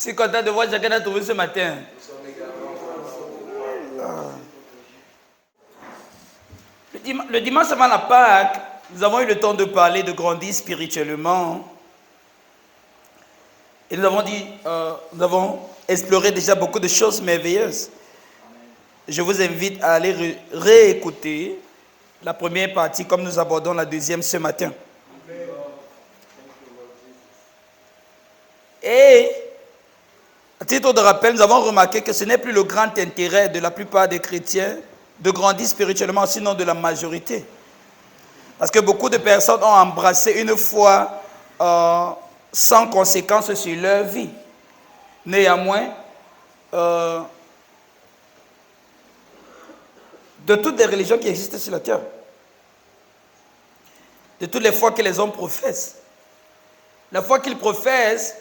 Je suis content de voir chacun a trouvé ce matin. Le dimanche avant la Pâque, nous avons eu le temps de parler, de grandir spirituellement. Et nous avons exploré déjà beaucoup de choses merveilleuses. Je vous invite à aller réécouter la première partie comme nous abordons la deuxième ce matin. Et à titre de rappel, nous avons remarqué que ce n'est plus le grand intérêt de la plupart des chrétiens de grandir spirituellement, sinon de la majorité. Parce que beaucoup de personnes ont embrassé une foi sans conséquence sur leur vie. Néanmoins, de toutes les religions qui existent sur la terre, de toutes les foi que les hommes professent, la foi qu'ils professent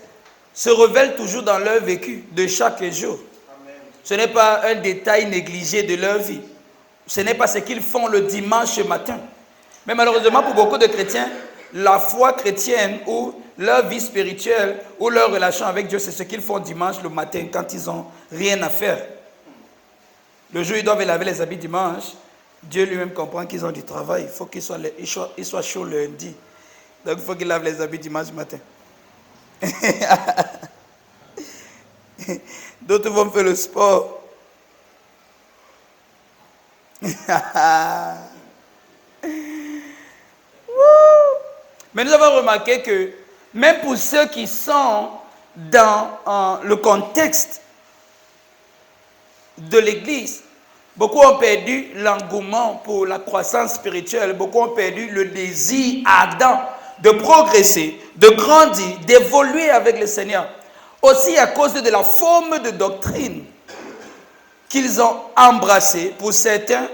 se révèle toujours dans leur vécu de chaque jour. Amen. Ce n'est pas un détail négligé de leur vie. Ce n'est pas ce qu'ils font le dimanche matin. Mais malheureusement, pour beaucoup de chrétiens, la foi chrétienne ou leur vie spirituelle ou leur relation avec Dieu, c'est ce qu'ils font dimanche le matin quand ils n'ont rien à faire. Le jour où ils doivent laver les habits dimanche, Dieu lui-même comprend qu'ils ont du travail. Il faut qu'ils soient chauds lundi. Donc il faut qu'ils lavent les habits dimanche matin. D'autres vont faire le sport. Mais nous avons remarqué que même pour ceux qui sont dans le contexte de l'Église, beaucoup ont perdu l'engouement pour la croissance spirituelle, beaucoup ont perdu le désir ardent de progresser, de grandir, d'évoluer avec le Seigneur. Aussi à cause de la forme de doctrine qu'ils ont embrassée. Pour certains,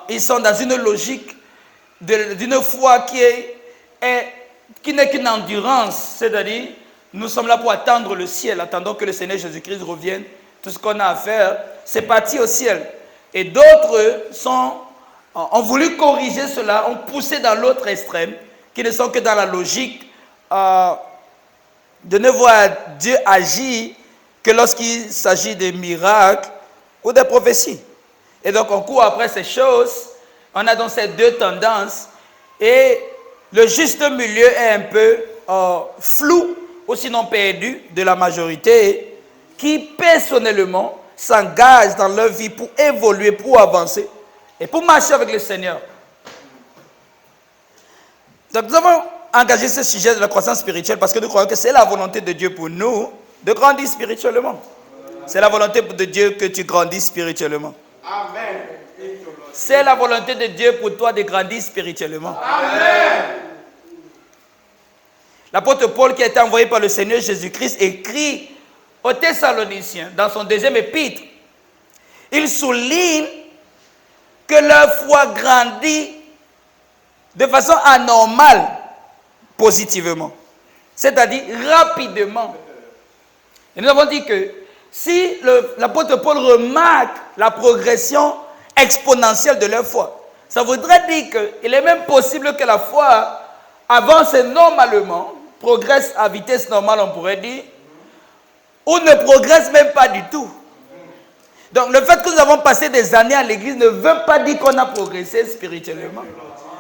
ils sont dans une logique d'une foi qui n'est qu'une endurance, c'est-à-dire nous sommes là pour attendre le ciel, attendant que le Seigneur Jésus-Christ revienne. Tout ce qu'on a à faire, c'est partir au ciel. Et d'autres ont voulu corriger cela, ont poussé dans l'autre extrême, qui ne sont que dans la logique de ne voir Dieu agir que lorsqu'il s'agit de miracles ou de prophéties. Et donc on court après ces choses, on a donc ces deux tendances, et le juste milieu est un peu flou, ou sinon perdu, de la majorité, qui personnellement s'engagent dans leur vie pour évoluer, pour avancer, et pour marcher avec le Seigneur. Donc nous avons engagé ce sujet de la croissance spirituelle parce que nous croyons que c'est la volonté de Dieu pour nous de grandir spirituellement. C'est la volonté de Dieu que tu grandisses spirituellement. Amen. C'est la volonté de Dieu pour toi de grandir spirituellement. Amen. L'apôtre Paul, qui a été envoyé par le Seigneur Jésus-Christ, écrit aux Thessaloniciens dans son deuxième épître. Il souligne que leur foi grandit de façon anormale, positivement. C'est-à-dire rapidement. Et nous avons dit que si l'apôtre Paul remarque la progression exponentielle de leur foi, ça voudrait dire qu'il est même possible que la foi avance normalement, progresse à vitesse normale, on pourrait dire, ou ne progresse même pas du tout. Donc le fait que nous avons passé des années à l'église ne veut pas dire qu'on a progressé spirituellement.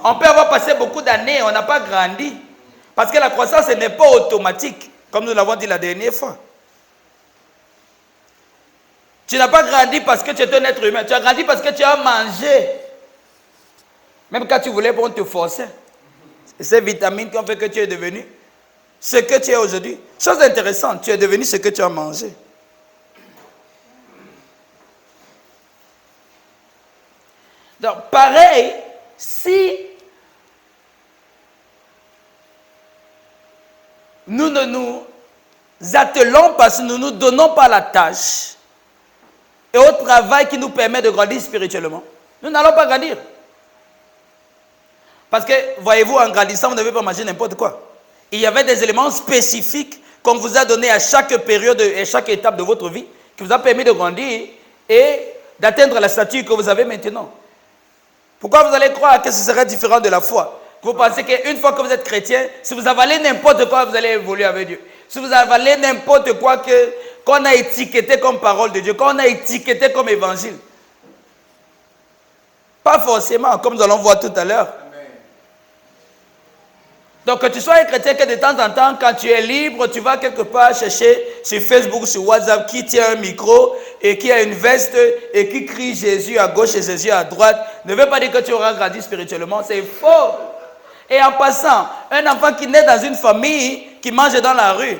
On peut avoir passé beaucoup d'années et on n'a pas grandi. Parce que la croissance n'est pas automatique, comme nous l'avons dit la dernière fois. Tu n'as pas grandi parce que tu es un être humain. Tu as grandi parce que tu as mangé. Même quand tu voulais, on te forçait. C'est ces vitamines qui ont fait que tu es devenu ce que tu es aujourd'hui. Chose intéressante, tu es devenu ce que tu as mangé. Donc, pareil, si nous ne nous attelons pas, si nous ne nous donnons pas la tâche et au travail qui nous permet de grandir spirituellement, nous n'allons pas grandir. Parce que, voyez-vous, en grandissant, vous ne devez pas manger n'importe quoi. Il y avait des éléments spécifiques qu'on vous a donnés à chaque période et chaque étape de votre vie qui vous a permis de grandir et d'atteindre la stature que vous avez maintenant. Pourquoi vous allez croire que ce serait différent de la foi? Vous pensez qu'une fois que vous êtes chrétien, si vous avalez n'importe quoi, vous allez évoluer avec Dieu. Si vous avalez n'importe quoi qu'on a étiqueté comme parole de Dieu, qu'on a étiqueté comme évangile. Pas forcément, comme nous allons voir tout à l'heure. Donc que tu sois un chrétien que de temps en temps, quand tu es libre, tu vas quelque part chercher sur Facebook, sur WhatsApp, qui tient un micro et qui a une veste et qui crie Jésus à gauche et Jésus à droite, ne veut pas dire que tu auras grandi spirituellement, c'est faux. Et en passant, un enfant qui naît dans une famille qui mange dans la rue,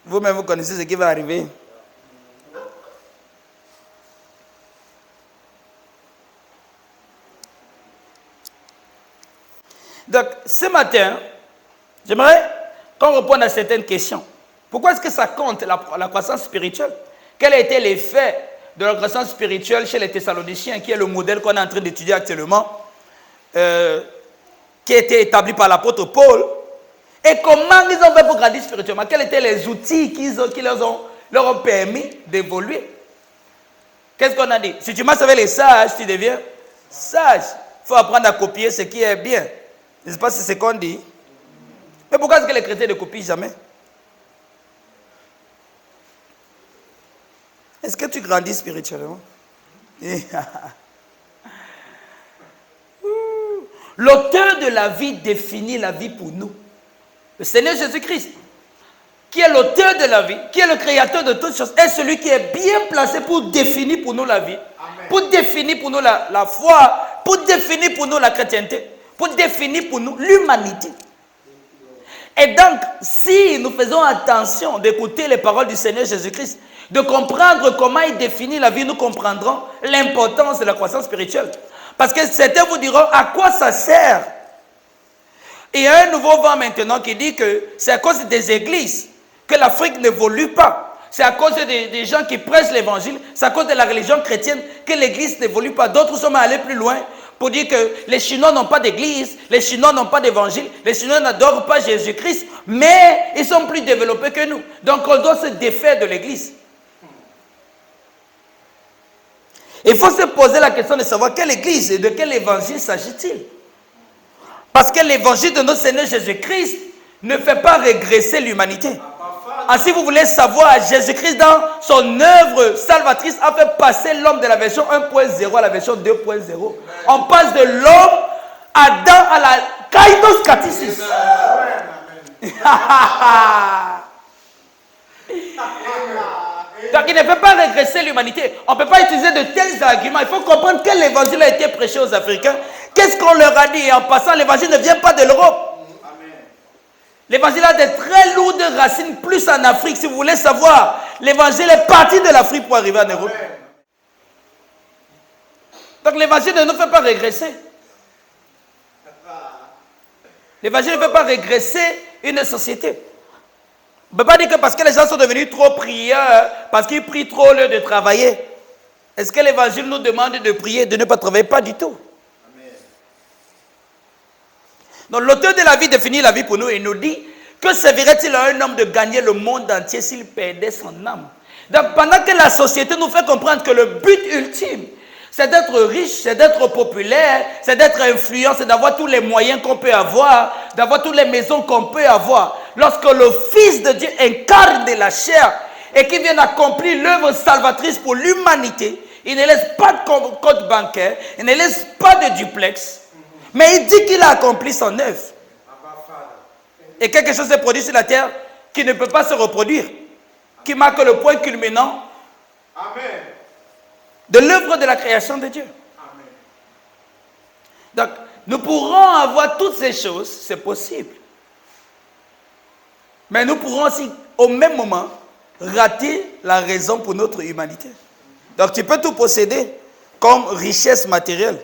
vous-même vous connaissez ce qui va arriver. Donc, ce matin, j'aimerais qu'on réponde à certaines questions. Pourquoi est-ce que ça compte, la croissance spirituelle? Quel a été l'effet de la croissance spirituelle chez les Thessaloniciens, qui est le modèle qu'on est en train d'étudier actuellement, qui a été établi par l'apôtre Paul? Et comment ils ont fait pour grandir spirituellement? Quels étaient les outils qui leur ont permis d'évoluer? Qu'est-ce qu'on a dit? Si tu marches avec les sages, tu deviens sage. Il faut apprendre à copier ce qui est bien. N'est-ce pas, c'est ce qu'on dit? Mais pourquoi est-ce que les chrétiens ne copient jamais? Est-ce que tu grandis spirituellement? L'auteur de la vie définit la vie pour nous. Le Seigneur Jésus-Christ, qui est l'auteur de la vie, qui est le créateur de toutes choses, est celui qui est bien placé pour définir pour nous la vie, Amen. Pour définir pour nous la foi, pour définir pour nous la chrétienté, pour définir pour nous l'humanité. Et donc, si nous faisons attention d'écouter les paroles du Seigneur Jésus-Christ, de comprendre comment il définit la vie, nous comprendrons l'importance de la croissance spirituelle. Parce que certains vous diront à quoi ça sert. Et il y a un nouveau vent maintenant qui dit que c'est à cause des églises que l'Afrique n'évolue pas. C'est à cause des gens qui prêchent l'évangile, c'est à cause de la religion chrétienne que l'église n'évolue pas. D'autres sont allés plus loin pour dire que les Chinois n'ont pas d'église, les Chinois n'ont pas d'évangile, les Chinois n'adorent pas Jésus-Christ, mais ils sont plus développés que nous. Donc on doit se défaire de l'église. Il faut se poser la question de savoir quelle église et de quel évangile s'agit-il. Parce que l'évangile de notre Seigneur Jésus-Christ ne fait pas régresser l'humanité. Si vous voulez savoir, Jésus-Christ dans son œuvre salvatrice a fait passer l'homme de la version 1.0 à la version 2.0. On passe de l'homme Adam à la kainos katisis. Donc il ne peut pas régresser l'humanité. On ne peut pas utiliser de tels arguments. Il faut comprendre quel évangile a été prêché aux Africains. Qu'est-ce qu'on leur a dit? Et en passant, l'évangile ne vient pas de l'Europe. L'évangile a de très lourdes racines, plus en Afrique. Si vous voulez savoir, l'évangile est parti de l'Afrique pour arriver en Europe. Donc l'évangile ne nous fait pas régresser. L'évangile ne fait pas régresser une société. On ne peut pas dire que parce que les gens sont devenus trop prieurs, parce qu'ils prient trop au lieu de travailler. Est-ce que l'évangile nous demande de prier et de ne pas travailler? Pas du tout. Donc l'auteur de la vie définit la vie pour nous et nous dit que servirait-il à un homme de gagner le monde entier s'il perdait son âme? Donc pendant que la société nous fait comprendre que le but ultime, c'est d'être riche, c'est d'être populaire, c'est d'être influent, c'est d'avoir tous les moyens qu'on peut avoir, d'avoir toutes les maisons qu'on peut avoir. Lorsque le Fils de Dieu incarne de la chair et qu'il vient accomplir l'œuvre salvatrice pour l'humanité, il ne laisse pas de compte bancaire, il ne laisse pas de duplex, mais il dit qu'il a accompli son œuvre. Et quelque chose s'est produit sur la terre qui ne peut pas se reproduire, qui marque le point culminant de l'œuvre de la création de Dieu. Donc, nous pourrons avoir toutes ces choses, c'est possible. Mais nous pourrons aussi, au même moment, rater la raison pour notre humanité. Donc, tu peux tout posséder comme richesse matérielle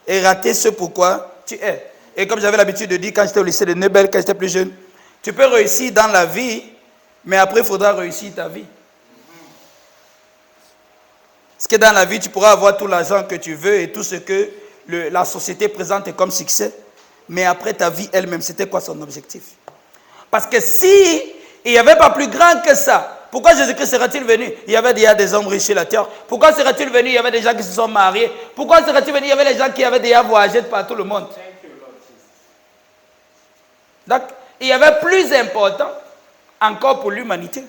et rater ce pourquoi tu es. Et comme j'avais l'habitude de dire quand j'étais au lycée de Nebel, quand j'étais plus jeune, tu peux réussir dans la vie, mais après, il faudra réussir ta vie. Parce que dans la vie, tu pourras avoir tout l'argent que tu veux et tout ce que la société présente comme succès. Mais après ta vie elle-même, c'était quoi son objectif? Parce que si il n'y avait pas plus grand que ça, Pourquoi Jésus-Christ serait-il venu? Il y avait déjà des hommes riches sur la terre. Pourquoi serait-il venu? Il y avait des gens qui se sont mariés. Pourquoi serait-il venu? Il y avait des gens qui avaient déjà voyagé par tout le monde. Donc, il y avait plus important encore pour l'humanité.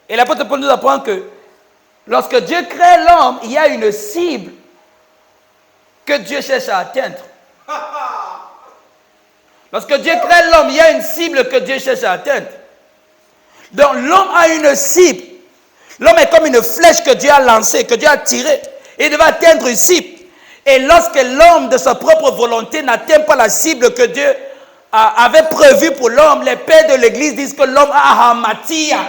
Et l'apôtre Paul nous apprend que lorsque Dieu crée l'homme, il y a une cible que Dieu cherche à atteindre. Lorsque Dieu crée l'homme, il y a une cible que Dieu cherche à atteindre. Donc l'homme a une cible. L'homme est comme une flèche que Dieu a lancée, que Dieu a tirée. Il devait atteindre une cible. Et lorsque l'homme, de sa propre volonté, n'atteint pas la cible que Dieu avait prévue pour l'homme, les pères de l'Église disent que l'homme a hamatia.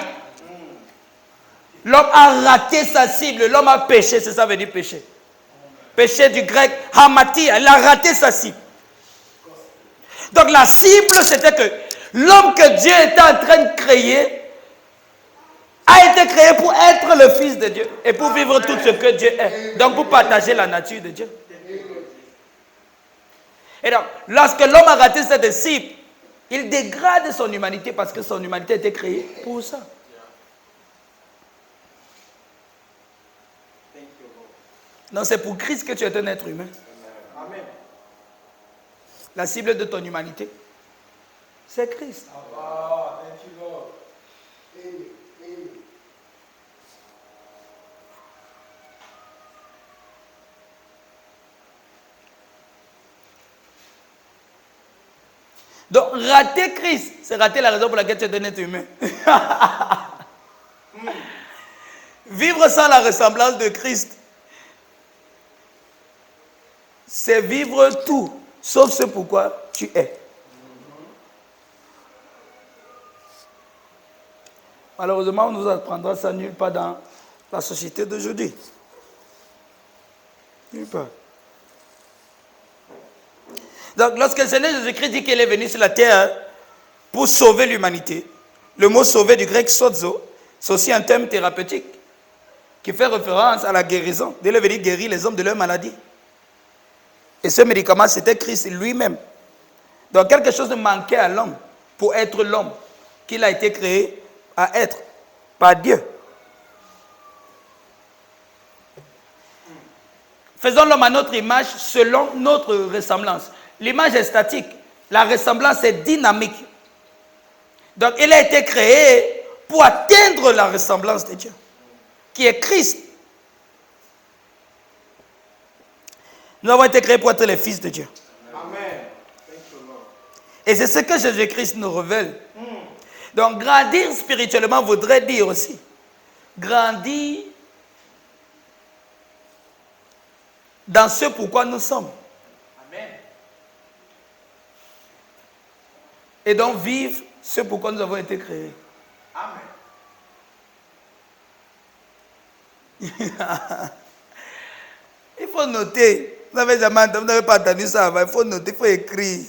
L'homme a raté sa cible. L'homme a péché, c'est ça veut dire péché. Péché du grec, hamatia. Il a raté sa cible. Donc la cible, c'était que l'homme que Dieu était en train de créer a été créé pour être le Fils de Dieu et pour vivre tout ce que Dieu est. Donc pour partager la nature de Dieu. Et donc, lorsque l'homme a raté cette cible, il dégrade son humanité parce que son humanité a été créée pour ça. Non, c'est pour Christ que tu es un être humain. Amen. La cible de ton humanité, c'est Christ. Donc, rater Christ, c'est rater la raison pour laquelle tu es un être humain. Vivre sans la ressemblance de Christ, c'est vivre tout, sauf ce pourquoi tu es. Malheureusement, on nous apprendra ça nulle part dans la société d'aujourd'hui. Nulle part. Donc, lorsque le Seigneur Jésus-Christ dit qu'il est venu sur la terre pour sauver l'humanité, le mot sauver du grec sozo, c'est aussi un terme thérapeutique qui fait référence à la guérison. Dieu est venu guérir les hommes de leur maladie. Et ce médicament, c'était Christ lui-même. Donc, quelque chose manquait à l'homme pour être l'homme qu'il a été créé à être par Dieu. Faisons l'homme à notre image selon notre ressemblance. L'image est statique, la ressemblance est dynamique. Donc, il a été créé pour atteindre la ressemblance de Dieu, qui est Christ. Nous avons été créés pour être les fils de Dieu. Amen. Et c'est ce que Jésus-Christ nous révèle. Donc, grandir spirituellement voudrait dire aussi grandir dans ce pourquoi nous sommes. Amen. Et donc vivre ce pourquoi nous avons été créés. Amen. Il faut noter. Vous n'avez pas entendu ça avant. Il faut noter, il faut écrire.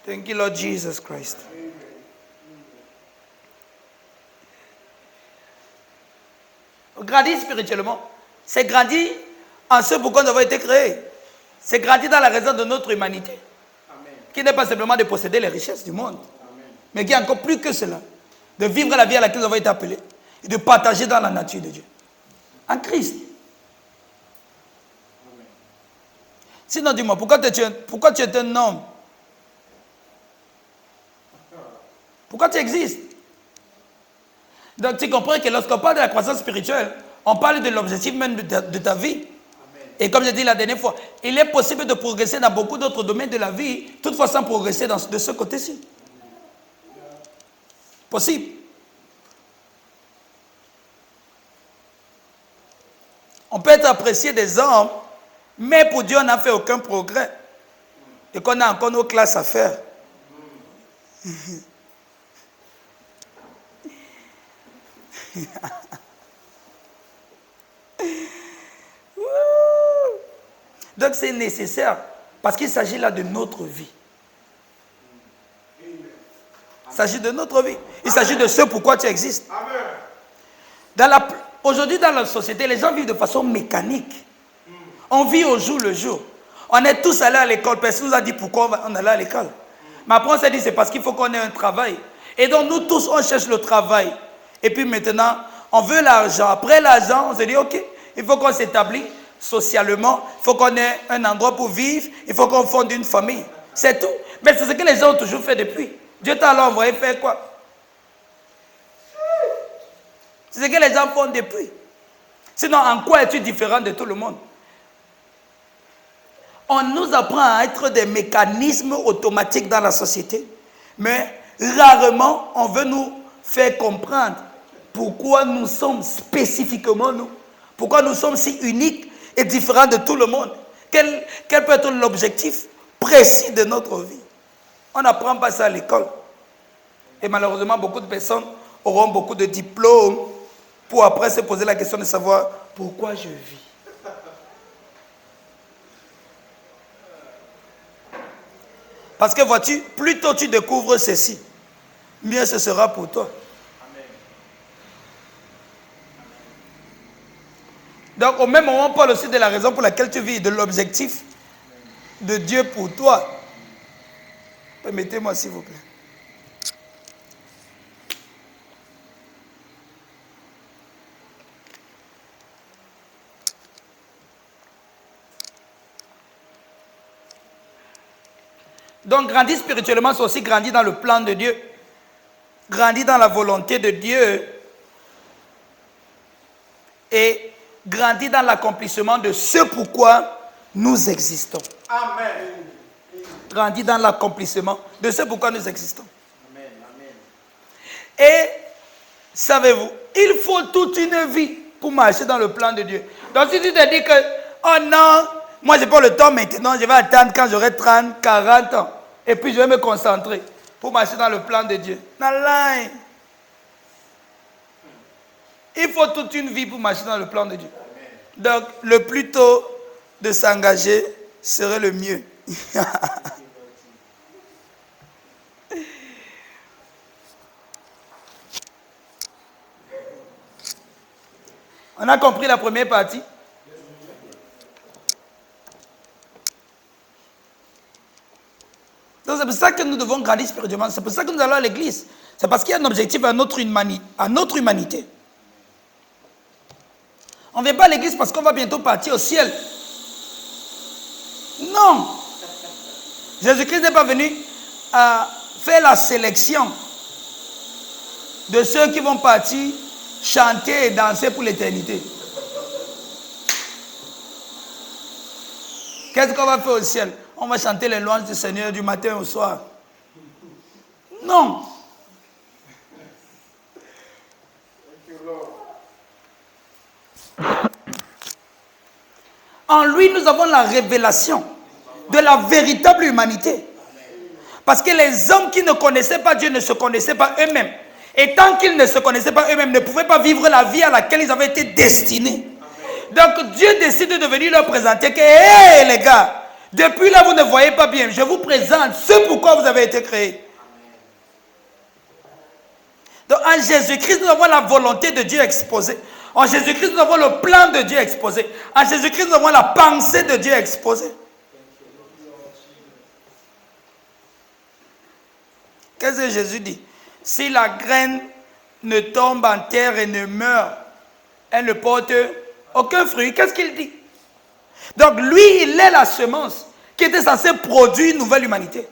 Thank you, Lord Jesus Christ. Grandir spirituellement, c'est grandir en ce pourquoi nous avons été créés. C'est grandir dans la raison de notre humanité. Amen. Qui n'est pas simplement de posséder les richesses du monde, amen, mais qui est encore plus que cela. De vivre la vie à laquelle nous avons été appelés et de partager dans la nature de Dieu. En Christ. Amen. Sinon, dis-moi, pourquoi tu es un homme? Pourquoi tu existes? Donc tu comprends que lorsqu'on parle de la croissance spirituelle, on parle de l'objectif même de ta vie. Amen. Et comme j'ai dit la dernière fois, il est possible de progresser dans beaucoup d'autres domaines de la vie, toutefois sans progresser de ce côté-ci. Possible. On peut être apprécié des hommes, mais pour Dieu, on n'a fait aucun progrès. Et qu'on a encore nos classes à faire. Donc c'est nécessaire parce qu'il s'agit là de notre vie. Il s'agit de notre vie. Il s'agit de ce pourquoi tu existes. aujourd'hui dans la société, les gens vivent de façon mécanique. On vit au jour le jour. On est tous allés à l'école. Personne nous a dit pourquoi on allait à l'école. Mais après, on s'est dit c'est parce qu'il faut qu'on ait un travail. Et donc, nous tous, on cherche le travail. Et puis maintenant, on veut l'argent. Après l'argent, on se dit, ok, il faut qu'on s'établisse socialement. Il faut qu'on ait un endroit pour vivre. Il faut qu'on fonde une famille. C'est tout. Mais c'est ce que les gens ont toujours fait depuis. Dieu t'a alors envoyé faire quoi? C'est ce que les gens font depuis. Sinon, en quoi es-tu différent de tout le monde? On nous apprend à être des mécanismes automatiques dans la société, mais rarement on veut nous faire comprendre pourquoi nous sommes spécifiquement nous, pourquoi nous sommes si uniques et différents de tout le monde. Quel peut être l'objectif précis de notre vie? On n'apprend pas ça à l'école. Et malheureusement, beaucoup de personnes auront beaucoup de diplômes pour après se poser la question de savoir pourquoi je vis. Parce que vois-tu, plus tôt tu découvres ceci, mieux ce sera pour toi. Donc au même moment, on parle aussi de la raison pour laquelle tu vis, de l'objectif de Dieu pour toi. Permettez-moi s'il vous plaît. Donc grandir spirituellement, c'est aussi grandir dans le plan de Dieu. Grandir dans la volonté de Dieu. Et grandir dans l'accomplissement de ce pourquoi nous existons. Amen. Grandir dans l'accomplissement de ce pourquoi nous existons. Amen. Amen. Et savez-vous, il faut toute une vie pour marcher dans le plan de Dieu. Donc si tu te dis que, oh non, moi je n'ai pas le temps maintenant, je vais attendre quand j'aurai 30, 40 ans. Et puis je vais me concentrer pour marcher dans le plan de Dieu. Non, il faut toute une vie pour marcher dans le plan de Dieu. Donc le plus tôt de s'engager serait le mieux. On a compris la première partie? Donc c'est pour ça que nous devons grandir spirituellement. C'est pour ça que nous allons à l'église. C'est parce qu'il y a un objectif à notre humanité. On ne vient pas à l'église parce qu'on va bientôt partir au ciel. Non. Jésus-Christ n'est pas venu à faire la sélection de ceux qui vont partir chanter et danser pour l'éternité. Qu'est-ce qu'on va faire au ciel? On va chanter les louanges du Seigneur du matin au soir. Non. En lui, nous avons la révélation de la véritable humanité. Parce que les hommes qui ne connaissaient pas Dieu ne se connaissaient pas eux-mêmes. Et tant qu'ils ne se connaissaient pas eux-mêmes, ne pouvaient pas vivre la vie à laquelle ils avaient été destinés. Donc Dieu décide de venir leur présenter que, hé les gars, depuis là vous ne voyez pas bien, je vous présente ce pourquoi vous avez été créés. Donc en Jésus-Christ, nous avons la volonté de Dieu exposée. En Jésus-Christ, nous avons le plan de Dieu exposé. En Jésus-Christ, nous avons la pensée de Dieu exposée. Qu'est-ce que Jésus dit? Si la graine ne tombe en terre et ne meurt, elle ne porte aucun fruit. Qu'est-ce qu'il dit? Donc lui, il est la semence qui était censée produire une nouvelle humanité.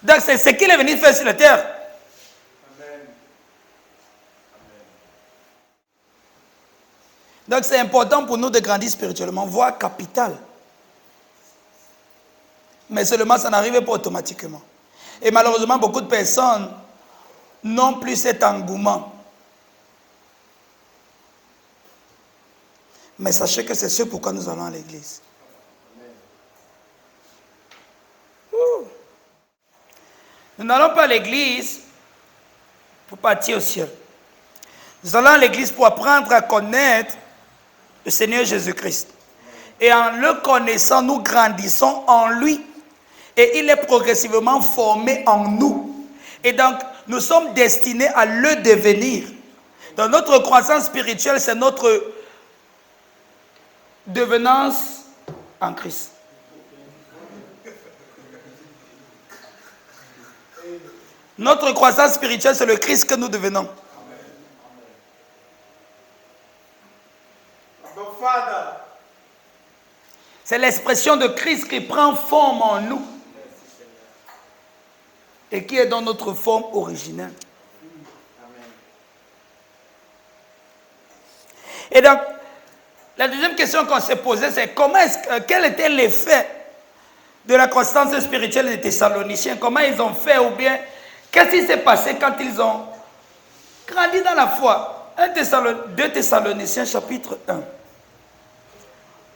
Donc c'est ce qu'il est venu faire sur la terre. Amen. Donc c'est important pour nous de grandir spirituellement, voire capital. Mais seulement ça n'arrive pas automatiquement. Et malheureusement, beaucoup de personnes n'ont plus cet engouement. Mais sachez que c'est ce pourquoi nous allons à l'église. Nous n'allons pas à l'église pour partir au ciel. Nous allons à l'église pour apprendre à connaître le Seigneur Jésus-Christ. Et en le connaissant, nous grandissons en lui. Et il est progressivement formé en nous. Et donc, nous sommes destinés à le devenir Donc notre croissance spirituelle, c'est notre devenance en Christ. Notre croissance spirituelle, c'est le Christ que nous devenons. C'est l'expression de Christ qui prend forme en nous et qui est dans notre forme originelle. Et donc, la deuxième question qu'on s'est posée, c'est quel était l'effet de la croissance spirituelle des Thessaloniciens? Comment ils ont fait, ou bien qu'est-ce qui s'est passé quand ils ont grandi dans la foi? 2 Thessaloniciens chapitre 1.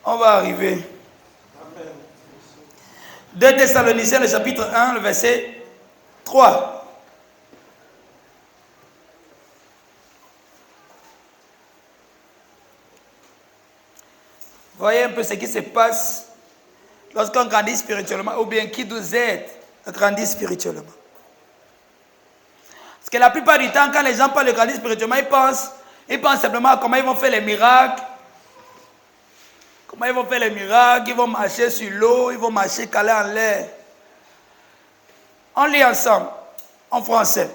On va arriver. 2 Thessaloniciens le chapitre 1, le verset 3. Voyez un peu ce qui se passe lorsqu'on grandit spirituellement, ou bien qui nous aide à grandir spirituellement. Parce que la plupart du temps, quand les gens parlent de grandir spirituellement, ils pensent simplement à comment ils vont faire les miracles. Comment ils vont faire les miracles, ils vont marcher sur l'eau, ils vont marcher calés en l'air. On lit ensemble, en français.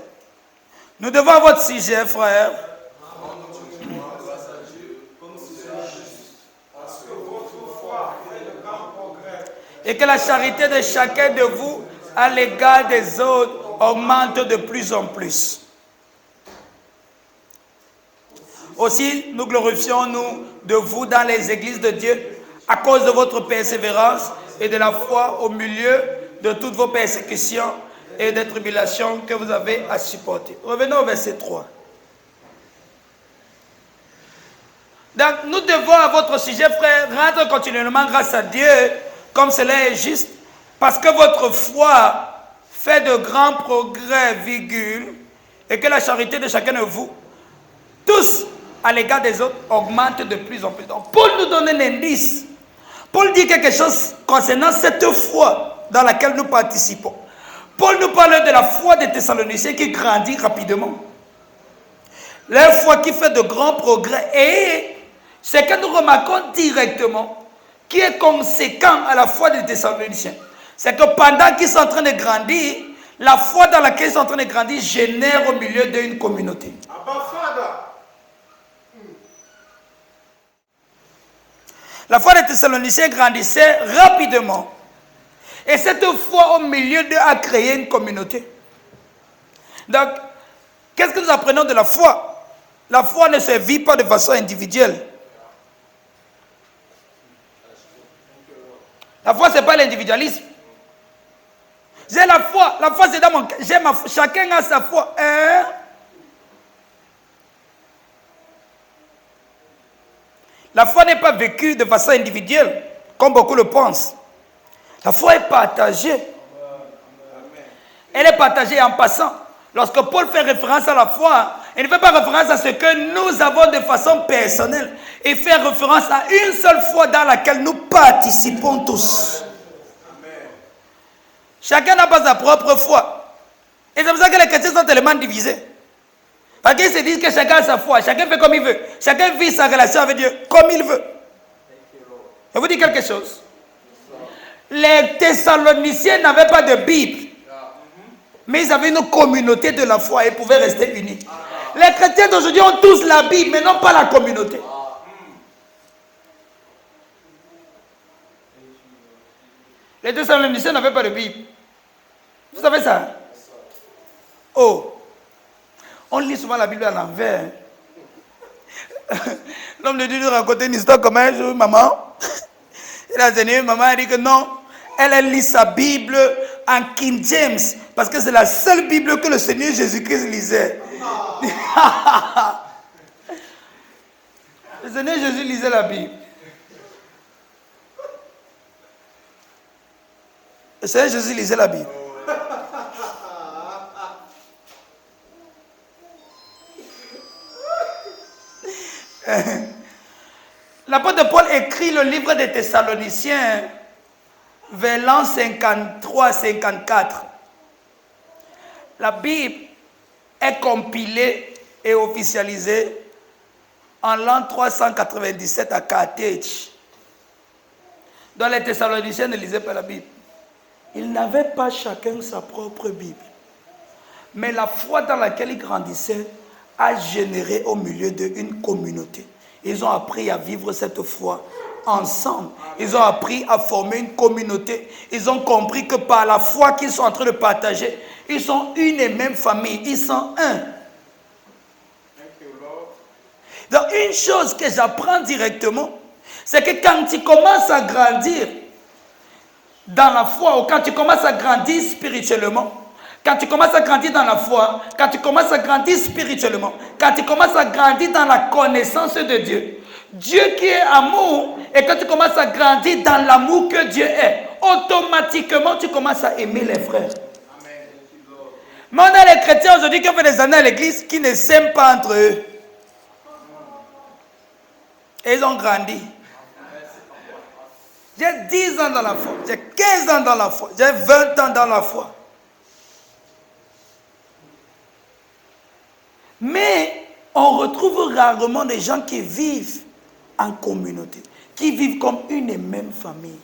Nous devons à votre sujet, frère. Et que la charité de chacun de vous à l'égard des autres augmente de plus en plus. Aussi, nous glorifions, nous, de vous dans les églises de Dieu à cause de votre persévérance et de la foi au milieu de toutes vos persécutions et des tribulations que vous avez à supporter. Revenons au verset 3. Donc, nous devons à votre sujet, frère, rendre continuellement grâce à Dieu, comme cela est juste, parce que votre foi fait de grands progrès, virgule, et que la charité de chacun de vous, tous, à l'égard des autres, augmente de plus en plus. Donc, Paul nous donne un indice. Paul dit quelque chose concernant cette foi dans laquelle nous participons. Paul nous parle de la foi des Thessaloniciens qui grandit rapidement. Leur foi qui fait de grands progrès. Et ce que nous remarquons directement, qui est conséquent à la foi des Thessaloniciens, c'est que pendant qu'ils sont en train de grandir, la foi dans laquelle ils sont en train de grandir génère au milieu d'une communauté. La foi des Thessaloniciens grandissait rapidement. Et cette foi au milieu d'eux a créé une communauté. Donc, qu'est-ce que nous apprenons de la foi? La foi ne se vit pas de façon individuelle. La foi, ce n'est pas l'individualisme. J'ai la foi c'est dans mon cœur. J'ai ma foi, chacun a sa foi. La foi n'est pas vécue de façon individuelle, comme beaucoup le pensent. La foi est partagée. Elle est partagée en passant. Lorsque Paul fait référence à la foi, il ne fait pas référence à ce que nous avons de façon personnelle. Il fait référence à une seule foi dans laquelle nous participons tous. Chacun n'a pas sa propre foi. Et c'est pour ça que les chrétiens sont tellement divisés. Parce qu'ils se disent que chacun a sa foi, chacun fait comme il veut. Chacun vit sa relation avec Dieu comme il veut. Je vous dis quelque chose. Les Thessaloniciens n'avaient pas de Bible. Mais ils avaient une communauté de la foi et pouvaient rester unis. Les chrétiens d'aujourd'hui ont tous la Bible, mais non pas la communauté. Les Thessaloniciens n'avaient pas de Bible. Vous savez ça? Oh! On lit souvent la Bible à l'envers. L'homme de Dieu nous racontait une histoire comme un jour, maman. Il a dit, maman a dit que non. Elle lit sa Bible en King James. Parce que c'est la seule Bible que le Seigneur Jésus-Christ lisait. Le Seigneur Jésus lisait la Bible. Le Seigneur Jésus lisait la Bible. L'apôtre Paul écrit le livre des Thessaloniciens vers l'an 53-54. La Bible est compilée est officialisé en l'an 397 à Carthage. Dans les Thessaloniciens ne lisaient pas la Bible. Ils n'avaient pas chacun sa propre Bible. Mais la foi dans laquelle ils grandissaient a généré au milieu d'eux une communauté. Ils ont appris à vivre cette foi ensemble. Ils ont appris à former une communauté. Ils ont compris que par la foi qu'ils sont en train de partager, ils sont une et même famille. Ils sont un. Donc une chose que j'apprends directement, c'est que quand tu commences à grandir dans la foi, ou quand tu commences à grandir spirituellement, quand tu commences à grandir dans la foi, quand tu commences à grandir spirituellement, quand tu commences à grandir dans la connaissance de Dieu, Dieu qui est amour, et quand tu commences à grandir dans l'amour que Dieu est, automatiquement tu commences à aimer les frères. Amen. Mais on a les chrétiens aujourd'hui qui ont fait des années à l'église qui ne s'aiment pas entre eux. Et ils ont grandi. J'ai 10 ans dans la foi, j'ai 15 ans dans la foi, j'ai 20 ans dans la foi. Mais on retrouve rarement des gens qui vivent en communauté, qui vivent comme une et même famille,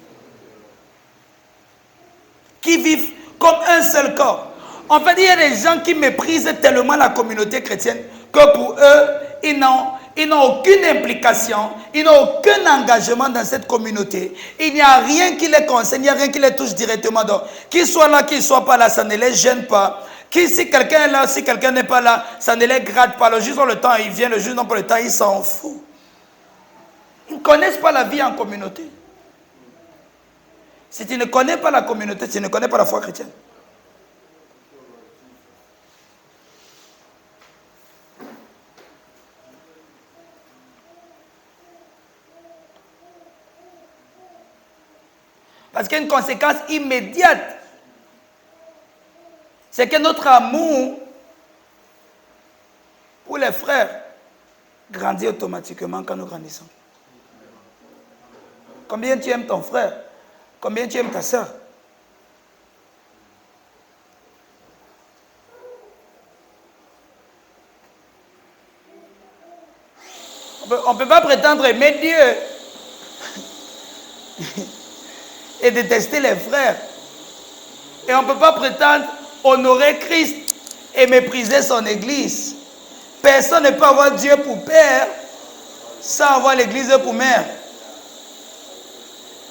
qui vivent comme un seul corps. En fait, il y a des gens qui méprisent tellement la communauté chrétienne que pour eux, ils n'ont aucune implication, ils n'ont aucun engagement dans cette communauté. Il n'y a rien qui les concerne, il n'y a rien qui les touche directement. Donc, qu'ils soient là, qu'ils ne soient pas là, ça ne les gêne pas. Si quelqu'un est là, si quelqu'un n'est pas là, ça ne les gratte pas. Le juge ont le temps, il vient, le juge n'a pas le temps, il s'en fout. Ils ne connaissent pas la vie en communauté. Si tu ne connais pas la communauté, tu ne connais pas la foi chrétienne. Parce qu'il y a une conséquence immédiate. C'est que notre amour pour les frères grandit automatiquement quand nous grandissons. Combien tu aimes ton frère? Combien tu aimes ta soeur? On ne peut pas prétendre aimer Dieu et détester les frères. Et on ne peut pas prétendre honorer Christ et mépriser son église. Personne ne peut avoir Dieu pour père sans avoir l'église pour mère.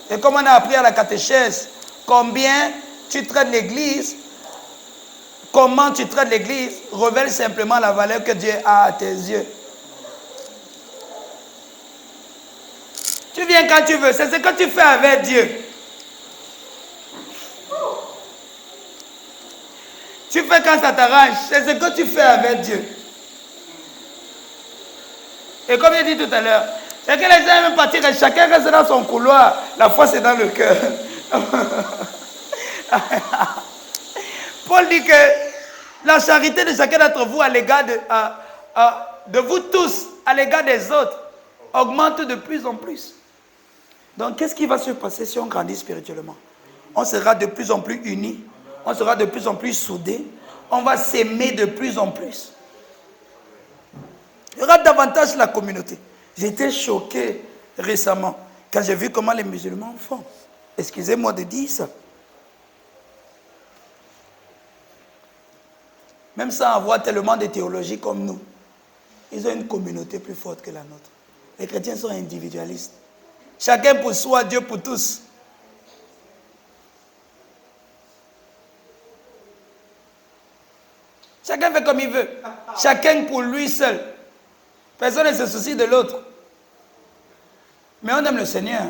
Et comme on a appris à la catéchèse, combien tu traites l'église, comment tu traites l'église, révèle simplement la valeur que Dieu a à tes yeux. Tu viens quand tu veux, c'est ce que tu fais avec Dieu. Tu fais quand ça t'arrange, c'est ce que tu fais avec Dieu. Et comme j'ai dit tout à l'heure, c'est que les gens aiment partir et chacun reste dans son couloir. La foi c'est dans le cœur. Paul dit que la charité de chacun d'entre vous à l'égard de vous tous, à l'égard des autres, augmente de plus en plus. Donc qu'est-ce qui va se passer si on grandit spirituellement? On sera de plus en plus unis. On sera de plus en plus soudés. On va s'aimer de plus en plus. Il y aura davantage la communauté. J'étais choqué récemment quand j'ai vu comment les musulmans font. Excusez-moi de dire ça. Même sans avoir tellement de théologie comme nous, ils ont une communauté plus forte que la nôtre. Les chrétiens sont individualistes. Chacun pour soi, Dieu pour tous. Chacun fait comme il veut. Chacun pour lui seul. Personne ne se soucie de l'autre. Mais on aime le Seigneur.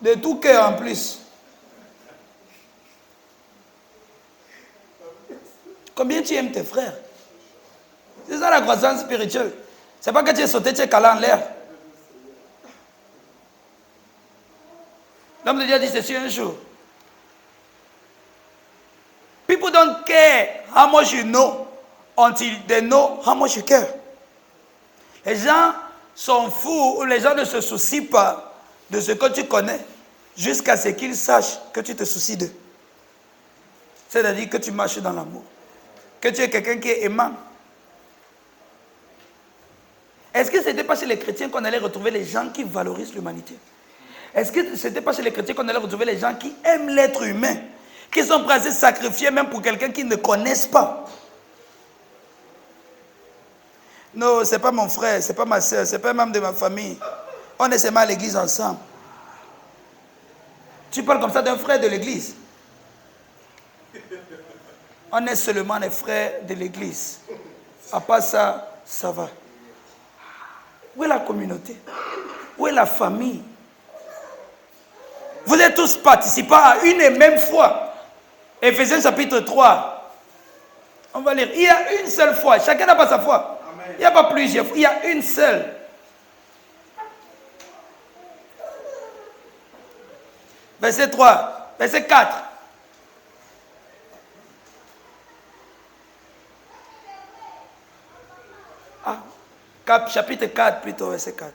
De tout cœur en plus. Combien tu aimes tes frères? C'est ça la croissance spirituelle. C'est pas que tu es sauté, tu es calé en l'air. L'homme de Dieu a dit ceci un jour. People don't care how much you know until they know how much you care. Les gens sont fous ou les gens ne se soucient pas de ce que tu connais jusqu'à ce qu'ils sachent que tu te soucies d'eux. C'est-à-dire que tu marches dans l'amour, que tu es quelqu'un qui est aimant, Est-ce que ce n'était pas chez les chrétiens qu'on allait retrouver les gens qui valorisent l'humanité? Est-ce que ce n'était pas chez les chrétiens qu'on allait retrouver les gens qui aiment l'être humain, qui sont prêts à se sacrifier même pour quelqu'un qu'ils ne connaissent pas? Non, ce n'est pas mon frère, ce n'est pas ma soeur, ce n'est pas un membre de ma famille. On est seulement à l'église ensemble. Tu parles comme ça d'un frère de l'église. On est seulement les frères de l'église. À part ça, ça va. Où est la communauté? Où est la famille? Vous êtes tous participants à une et même foi. Éphésiens chapitre 3. On va lire. Il y a une seule foi. Chacun n'a pas sa foi. Il n'y a pas plusieurs fois. Il y a une seule. Verset 3. Verset 4. Chapitre 4 plutôt, verset 4.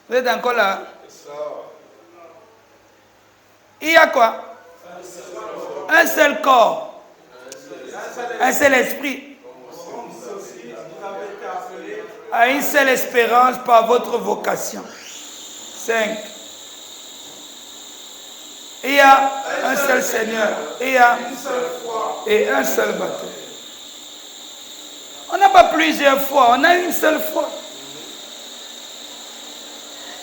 Vous êtes encore là? Il y a quoi? Un seul corps. Un seul esprit. À une seule espérance par votre vocation. 5. Il y a un seul Seigneur. Il y a et un seul baptême. On n'a pas plusieurs fois, on a une seule foi.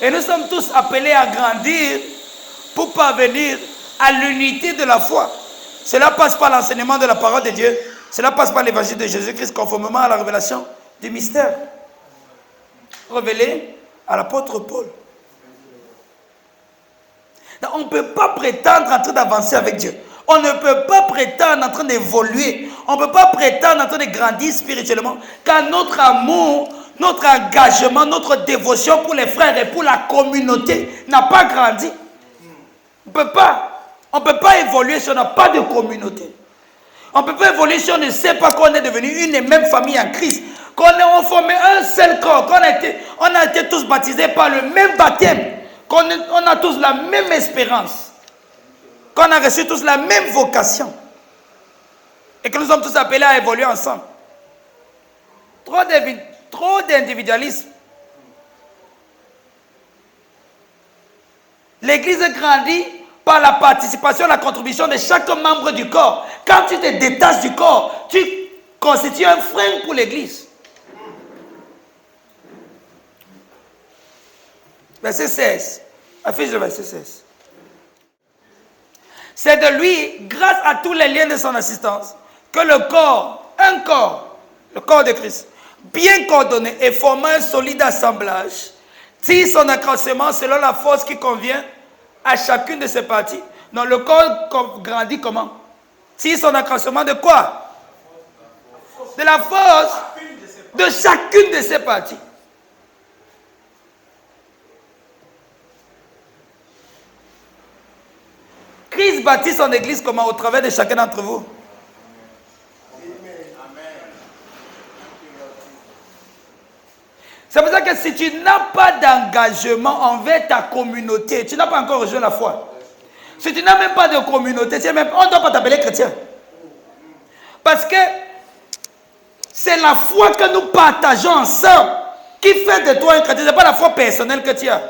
Et nous sommes tous appelés à grandir pour parvenir à l'unité de la foi. Cela passe par l'enseignement de la parole de Dieu. Cela passe par l'évangile de Jésus-Christ conformément à la révélation du mystère révélé à l'apôtre Paul. Donc, on ne peut pas prétendre en train d'avancer avec Dieu. On ne peut pas prétendre en train d'évoluer. On ne peut pas prétendre en train de grandir spirituellement. Car notre amour, notre engagement, notre dévotion pour les frères et pour la communauté n'a pas grandi. On ne peut pas. On ne peut pas évoluer si on n'a pas de communauté. On ne peut pas évoluer si on ne sait pas qu'on est devenu une et même famille en Christ. Qu'on a formé un seul corps. On a été tous baptisés par le même baptême. On a tous la même espérance. Qu'on a reçu tous la même vocation. Et que nous sommes tous appelés à évoluer ensemble. Trop d'individualisme. L'Église grandit par la participation, la contribution de chaque membre du corps. Quand tu te détaches du corps, tu constitues un frein pour l'Église. Verset 16. Affiche le verset 16. C'est de lui, grâce à tous les liens de son assistance, que le corps, le corps de Christ, bien coordonné et formant un solide assemblage, tire son accroissement selon la force qui convient à chacune de ses parties. Donc le corps grandit comment? Tire son accroissement de quoi? De la force de chacune de ses parties. Christ bâtit son église comment? Au travers de chacun d'entre vous. C'est pour ça que si tu n'as pas d'engagement envers ta communauté, tu n'as pas encore rejoint la foi. Si tu n'as même pas de communauté, on ne doit pas t'appeler chrétien. Parce que c'est la foi que nous partageons ensemble qui fait de toi un chrétien. Ce n'est pas la foi personnelle que tu as.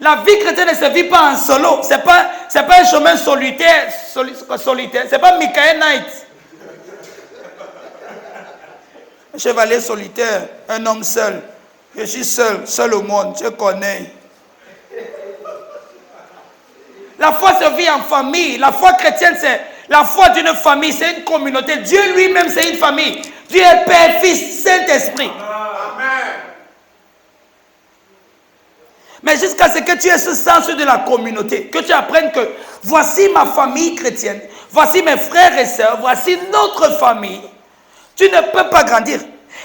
La vie chrétienne ne se vit pas en solo. Ce n'est pas un chemin solitaire. Ce n'est pas Michael Knight. Un chevalier solitaire, un homme seul. Je suis seul au monde, je connais. La foi se vit en famille. La foi chrétienne, c'est la foi d'une famille, c'est une communauté. Dieu lui-même, c'est une famille. Dieu est Père, Fils, Saint-Esprit. Amen. Mais jusqu'à ce que tu aies ce sens de la communauté, que tu apprennes que voici ma famille chrétienne, voici mes frères et sœurs, voici notre famille, tu ne peux pas grandir.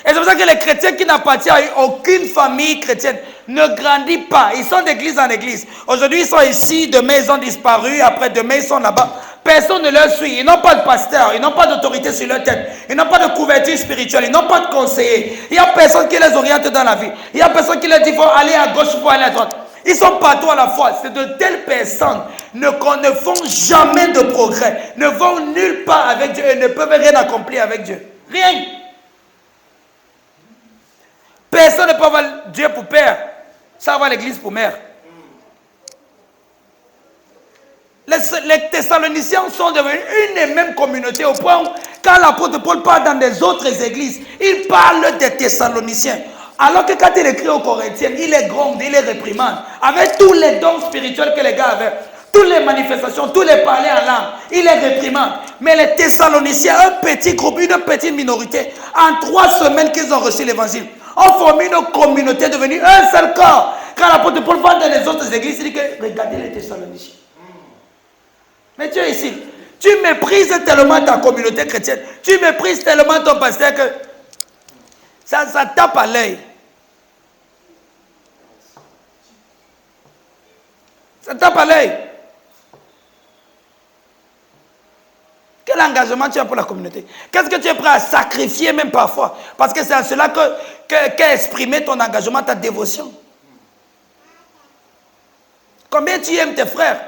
Et c'est pour ça que les chrétiens qui n'appartiennent à aucune famille chrétienne ne grandissent pas. Ils sont d'église en église. Aujourd'hui, ils sont ici, demain, ils ont disparu, après demain, ils sont là-bas. Personne ne leur suit. Ils n'ont pas de pasteur, ils n'ont pas d'autorité sur leur tête. Ils n'ont pas de couverture spirituelle, ils n'ont pas de conseiller. Il n'y a personne qui les oriente dans la vie. Il n'y a personne qui leur dit, il faut aller à gauche, il faut aller à droite. Ils sont partout à la fois. C'est de telles personnes ne font jamais de progrès, ne vont nulle part avec Dieu et ne peuvent rien accomplir avec Dieu. Rien. Personne ne peut avoir Dieu pour père, sans avoir l'église pour mère. Les Thessaloniciens sont devenus une et même communauté au point où, quand l'apôtre Paul parle dans des autres églises, il parle des Thessaloniciens. Alors que quand il écrit aux Corinthiens, il les gronde, il les réprimande. Avec tous les dons spirituels que les gars avaient, toutes les manifestations, tous les parler en langue, il les réprimande. Mais les Thessaloniciens, un petit groupe, une petite minorité, en 3 semaines qu'ils ont reçu l'évangile, ont formé une communauté devenue un seul corps. Quand l'apôtre Paul parle dans les autres églises, il dit que regardez les Thessaloniciens. Mais tu es ici. Tu méprises tellement ta communauté chrétienne. Tu méprises tellement ton pasteur que ça tape à l'œil. Ça tape à l'œil. Quel engagement tu as pour la communauté? Qu'est-ce que tu es prêt à sacrifier même parfois? Parce que c'est à cela qu'est exprimé ton engagement, ta dévotion. Combien tu aimes tes frères?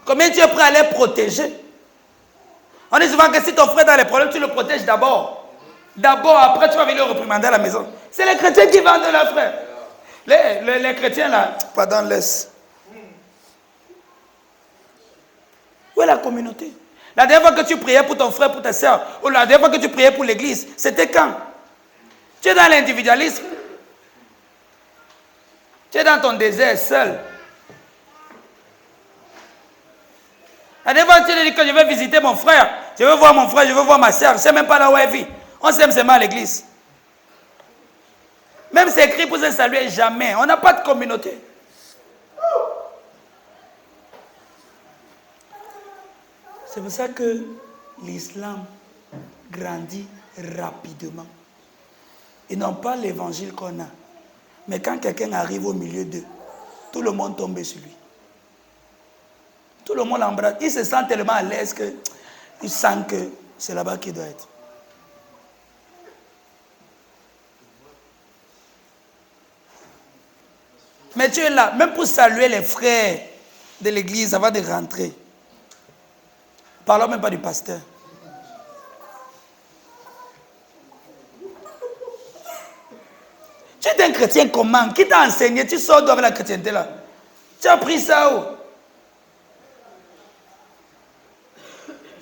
Combien tu es prêt à les protéger? On dit souvent que si ton frère est dans les problèmes, tu le protèges d'abord. D'abord, après tu vas venir le réprimander à la maison. C'est les chrétiens qui vendent leurs frères. Les chrétiens là, pardon, laisse. Où est la communauté? La dernière fois que tu priais pour ton frère, pour ta soeur, ou la dernière fois que tu priais pour l'église, c'était quand? Tu es dans l'individualisme. Tu es dans ton désert seul. La dernière fois, tu as dit que je vais visiter mon frère, je veux voir mon frère, je veux voir ma soeur, je ne sais même pas là où elle vit. On s'aime seulement à l'église. Même c'est écrit pour se saluer, jamais. On n'a pas de communauté. C'est pour ça que l'islam grandit rapidement. Ils n'ont pas l'évangile qu'on a. Mais quand quelqu'un arrive au milieu d'eux, tout le monde tombe sur lui. Tout le monde l'embrasse. Il se sent tellement à l'aise qu'il sent que c'est là-bas qu'il doit être. Mais tu es là, même pour saluer les frères de l'église avant de rentrer. Parlons même pas du pasteur. Tu es un chrétien comment? Qui t'a enseigné? Tu sors d'où avec la chrétienté là? Tu as pris ça où?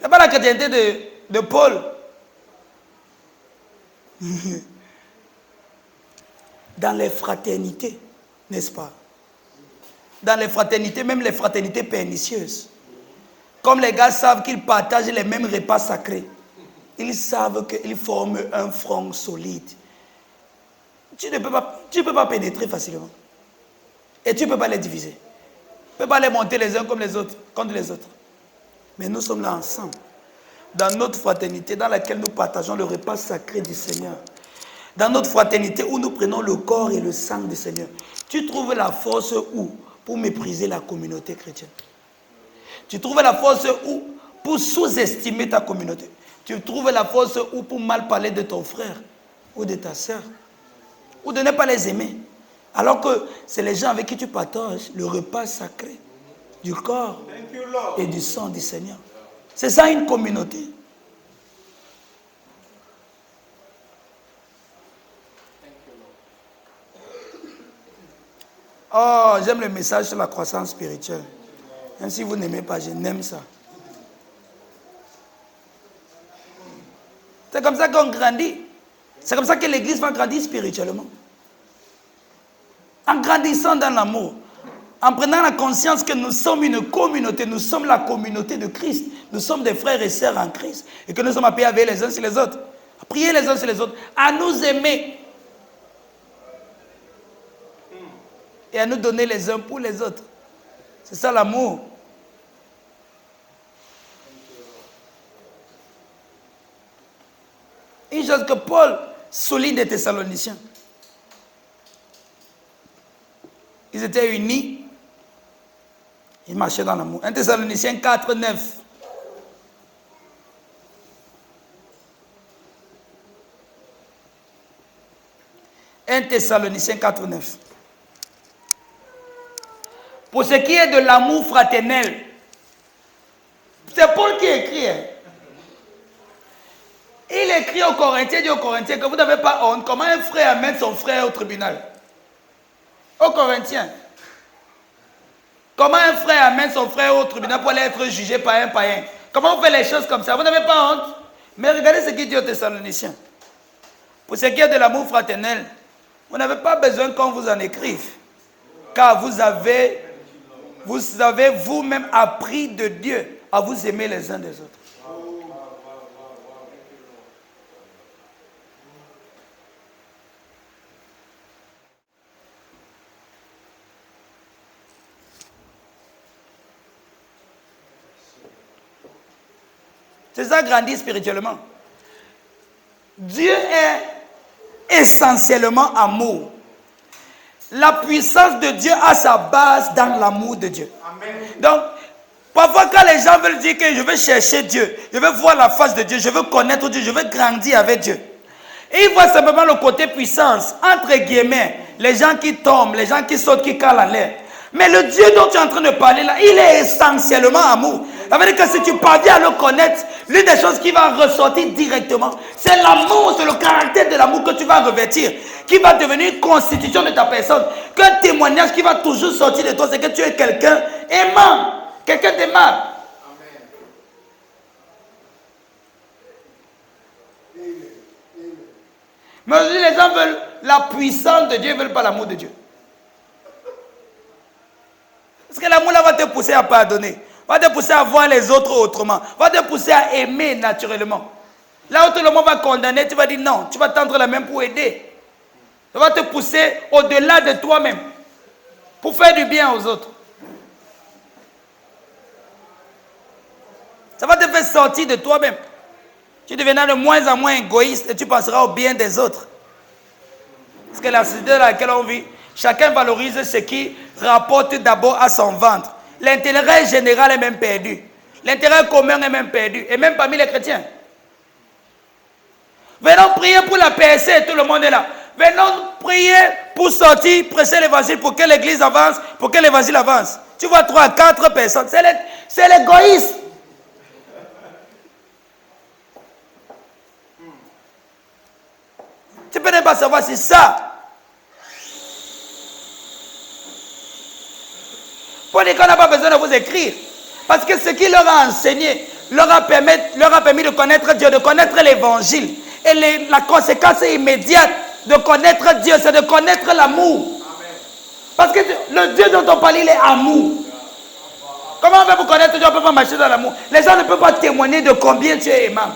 C'est pas la chrétienté de Paul. Dans les fraternités, n'est-ce pas? Dans les fraternités, même les fraternités pernicieuses. Comme les gars savent qu'ils partagent les mêmes repas sacrés, ils savent qu'ils forment un front solide. Tu ne peux pas pénétrer facilement. Et tu ne peux pas les diviser. Tu ne peux pas les monter les uns comme les autres, contre les autres. Mais nous sommes là ensemble, dans notre fraternité dans laquelle nous partageons le repas sacré du Seigneur. Dans notre fraternité où nous prenons le corps et le sang du Seigneur. Tu trouves la force où? Pour mépriser la communauté chrétienne. Tu trouves la force où? Pour sous-estimer ta communauté. Tu trouves la force où? Pour mal parler de ton frère ou de ta soeur. Ou de ne pas les aimer. Alors que c'est les gens avec qui tu partages le repas sacré du corps et du sang du Seigneur. C'est ça une communauté. Oh, j'aime le message sur la croissance spirituelle. Même si vous n'aimez pas, je n'aime ça. C'est comme ça qu'on grandit. C'est comme ça que l'église va grandir spirituellement. En grandissant dans l'amour. En prenant la conscience que nous sommes une communauté. Nous sommes la communauté de Christ. Nous sommes des frères et sœurs en Christ. Et que nous sommes appelés à veiller les uns sur les autres. À prier les uns sur les autres. À nous aimer. Et à nous donner les uns pour les autres. C'est ça l'amour. Une chose que Paul souligne des Thessaloniciens. Ils étaient unis. Ils marchaient dans l'amour. 1 Thessaloniciens 4, 9. « 1 Thessaloniciens 4, 9. Pour ce qui est de l'amour fraternel. C'est Paul qui écrit. Hein. Il écrit aux Corinthiens, dit aux Corinthiens que vous n'avez pas honte. Comment un frère amène son frère au tribunal? Aux Corinthiens. Comment un frère amène son frère au tribunal pour aller être jugé par un païen? Comment on fait les choses comme ça? Vous n'avez pas honte? Mais regardez ce qu'il dit aux Thessaloniciens. Pour ce qui est de l'amour fraternel, vous n'avez pas besoin qu'on vous en écrive. Car vous avez vous-même appris de Dieu à vous aimer les uns des autres. C'est ça, grandir spirituellement. Dieu est essentiellement amour. La puissance de Dieu a sa base dans l'amour de Dieu. Amen. Donc, parfois quand les gens veulent dire que je veux chercher Dieu, je veux voir la face de Dieu, je veux connaître Dieu, je veux grandir avec Dieu. Et ils voient simplement le côté puissance, entre guillemets, les gens qui tombent, les gens qui sautent, qui calent en l'air. Mais le Dieu dont tu es en train de parler là, il est essentiellement amour. Ça veut dire que si tu parviens à le connaître, l'une des choses qui va ressortir directement, c'est l'amour, c'est le caractère de l'amour que tu vas revêtir, qui va devenir une constitution de ta personne. Qu'un témoignage qui va toujours sortir de toi, c'est que tu es quelqu'un aimant, quelqu'un d'aimable. Mais aujourd'hui, les gens veulent la puissance de Dieu, ils ne veulent pas l'amour de Dieu. Parce que l'amour là va te pousser à pardonner, va te pousser à voir les autres autrement, va te pousser à aimer naturellement. Là où tout le monde va condamner, tu vas dire non, tu vas tendre la main pour aider. Ça va te pousser au-delà de toi-même, pour faire du bien aux autres. Ça va te faire sortir de toi-même. Tu deviendras de moins en moins égoïste et tu penseras au bien des autres. Parce que la société dans laquelle on vit, chacun valorise ce qui rapporte d'abord à son ventre. L'intérêt général est même perdu. L'intérêt commun est même perdu. Et même parmi les chrétiens. Venons prier pour la PSC, tout le monde est là. Venons prier pour sortir, prêcher l'évangile, pour que l'église avance, pour que l'évangile avance. Tu vois 3 à 4 personnes. C'est l'égoïsme. Tu peux même pas savoir si ça. Pour dire qu'on n'a pas besoin de vous écrire. Parce que ce qui leur a enseigné leur a permis de connaître Dieu, de connaître l'évangile. Et la conséquence immédiate de connaître Dieu, c'est de connaître l'amour. Parce que le Dieu dont on parle, il est amour. Comment on va vous connaître Dieu? On ne peut pas marcher dans l'amour. Les gens ne peuvent pas témoigner de combien tu es aimable.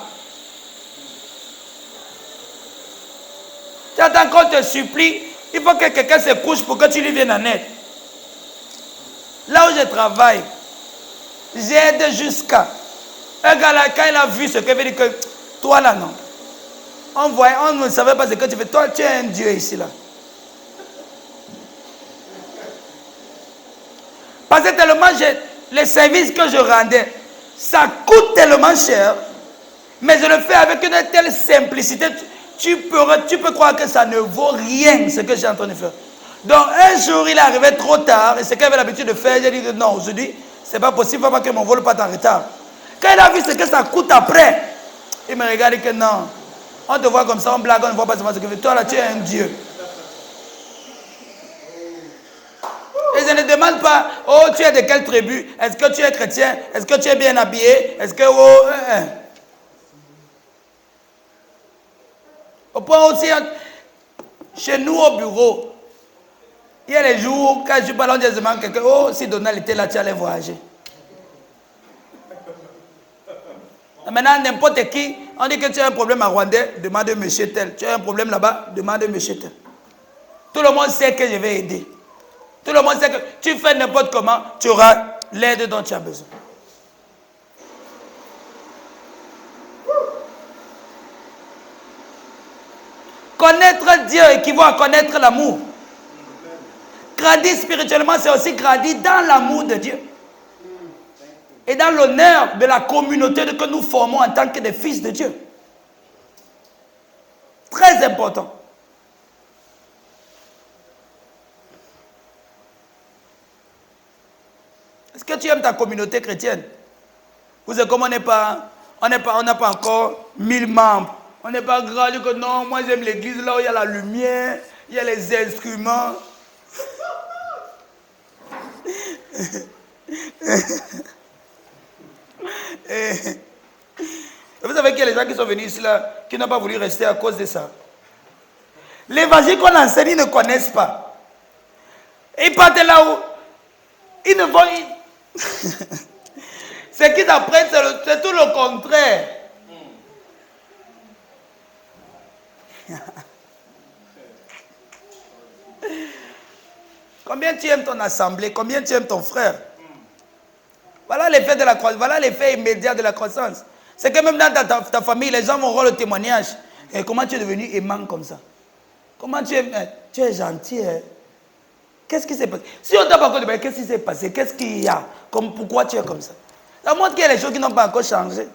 Tu attends qu'on te supplie, il faut que quelqu'un se couche pour que tu lui viennes en aide. Là où je travaille, j'aide jusqu'à un gars là, quand il a vu ce que veut dire que toi là non. On ne savait pas ce que tu fais. Toi, tu es un Dieu ici là. Parce que tellement les services que je rendais, ça coûte tellement cher, mais je le fais avec une telle simplicité. Tu peux croire que ça ne vaut rien ce que j'ai en train de faire. Donc un jour il est arrivé trop tard et ce qu'il avait l'habitude de faire, j'ai dit que non, aujourd'hui c'est pas possible, il ne faut pas que mon vol parte en retard. Quand il a vu ce que ça coûte après, il me regarde et dit que non, on te voit comme ça, on blague, on ne voit pas seulement ce que tu fais. Toi là tu es un Dieu. Et je ne demande pas, oh tu es de quelle tribu, est-ce que tu es chrétien, est-ce que tu es bien habillé, est-ce que Au point aussi, chez nous au bureau, il y a les jours, quand je parle, on dit à quelqu'un, oh, si Donald était là, tu allais voyager. Maintenant, n'importe qui, on dit que tu as un problème à Rwandais, demande monsieur tel. Tu as un problème là-bas, demande monsieur tel. Tout le monde sait que je vais aider. Tout le monde sait que tu fais n'importe comment, tu auras l'aide dont tu as besoin. Connaître Dieu équivaut à connaître l'amour. Grandir spirituellement, c'est aussi grandir dans l'amour de Dieu. Et dans l'honneur de la communauté que nous formons en tant que des fils de Dieu. Très important. Est-ce que tu aimes ta communauté chrétienne? Vous savez comme on n'a pas encore 1000 membres. On n'est pas grand, que non, moi j'aime l'église là où il y a la lumière, il y a les instruments. Et vous savez qu'il y a les gens qui sont venus ici là, qui n'ont pas voulu rester à cause de ça. L'évangile qu'on enseigne, ils ne connaissent pas. Ils partent là où ils ne vont. Ce qu'ils apprennent, c'est tout le contraire. Combien tu aimes ton assemblée? Combien tu aimes ton frère? Voilà l'effet de la croissance. Voilà l'effet immédiat de la croissance. C'est que même dans ta famille, les gens vont voir le témoignage. Et comment tu es devenu aimant comme ça? Comment tu es gentil, hein? Qu'est-ce qui s'est passé? Si on t'a pas encore demandé, qu'est-ce qui s'est passé? Qu'est-ce qu'il y a? Pourquoi tu es comme ça? Ça montre qu'il y a des choses qui n'ont pas encore changé.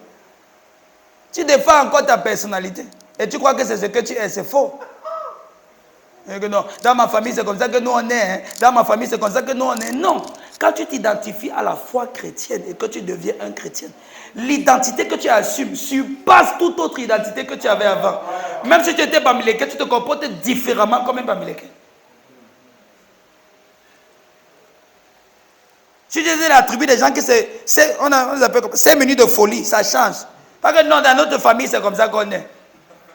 Tu défends encore ta personnalité. Et tu crois que c'est ce que tu es, c'est faux. Et que non, dans ma famille, c'est comme ça que nous on est. Hein. Dans ma famille, c'est comme ça que nous on est. Non. Quand tu t'identifies à la foi chrétienne et que tu deviens un chrétien, l'identité que tu assumes surpasse toute autre identité que tu avais avant. Même si tu étais bamileke, tu te comportes différemment comme un bamileke. Si tu es la tribu des gens qui on les appelle comme 5 minutes de folie, ça change. Parce que non, dans notre famille, c'est comme ça qu'on est.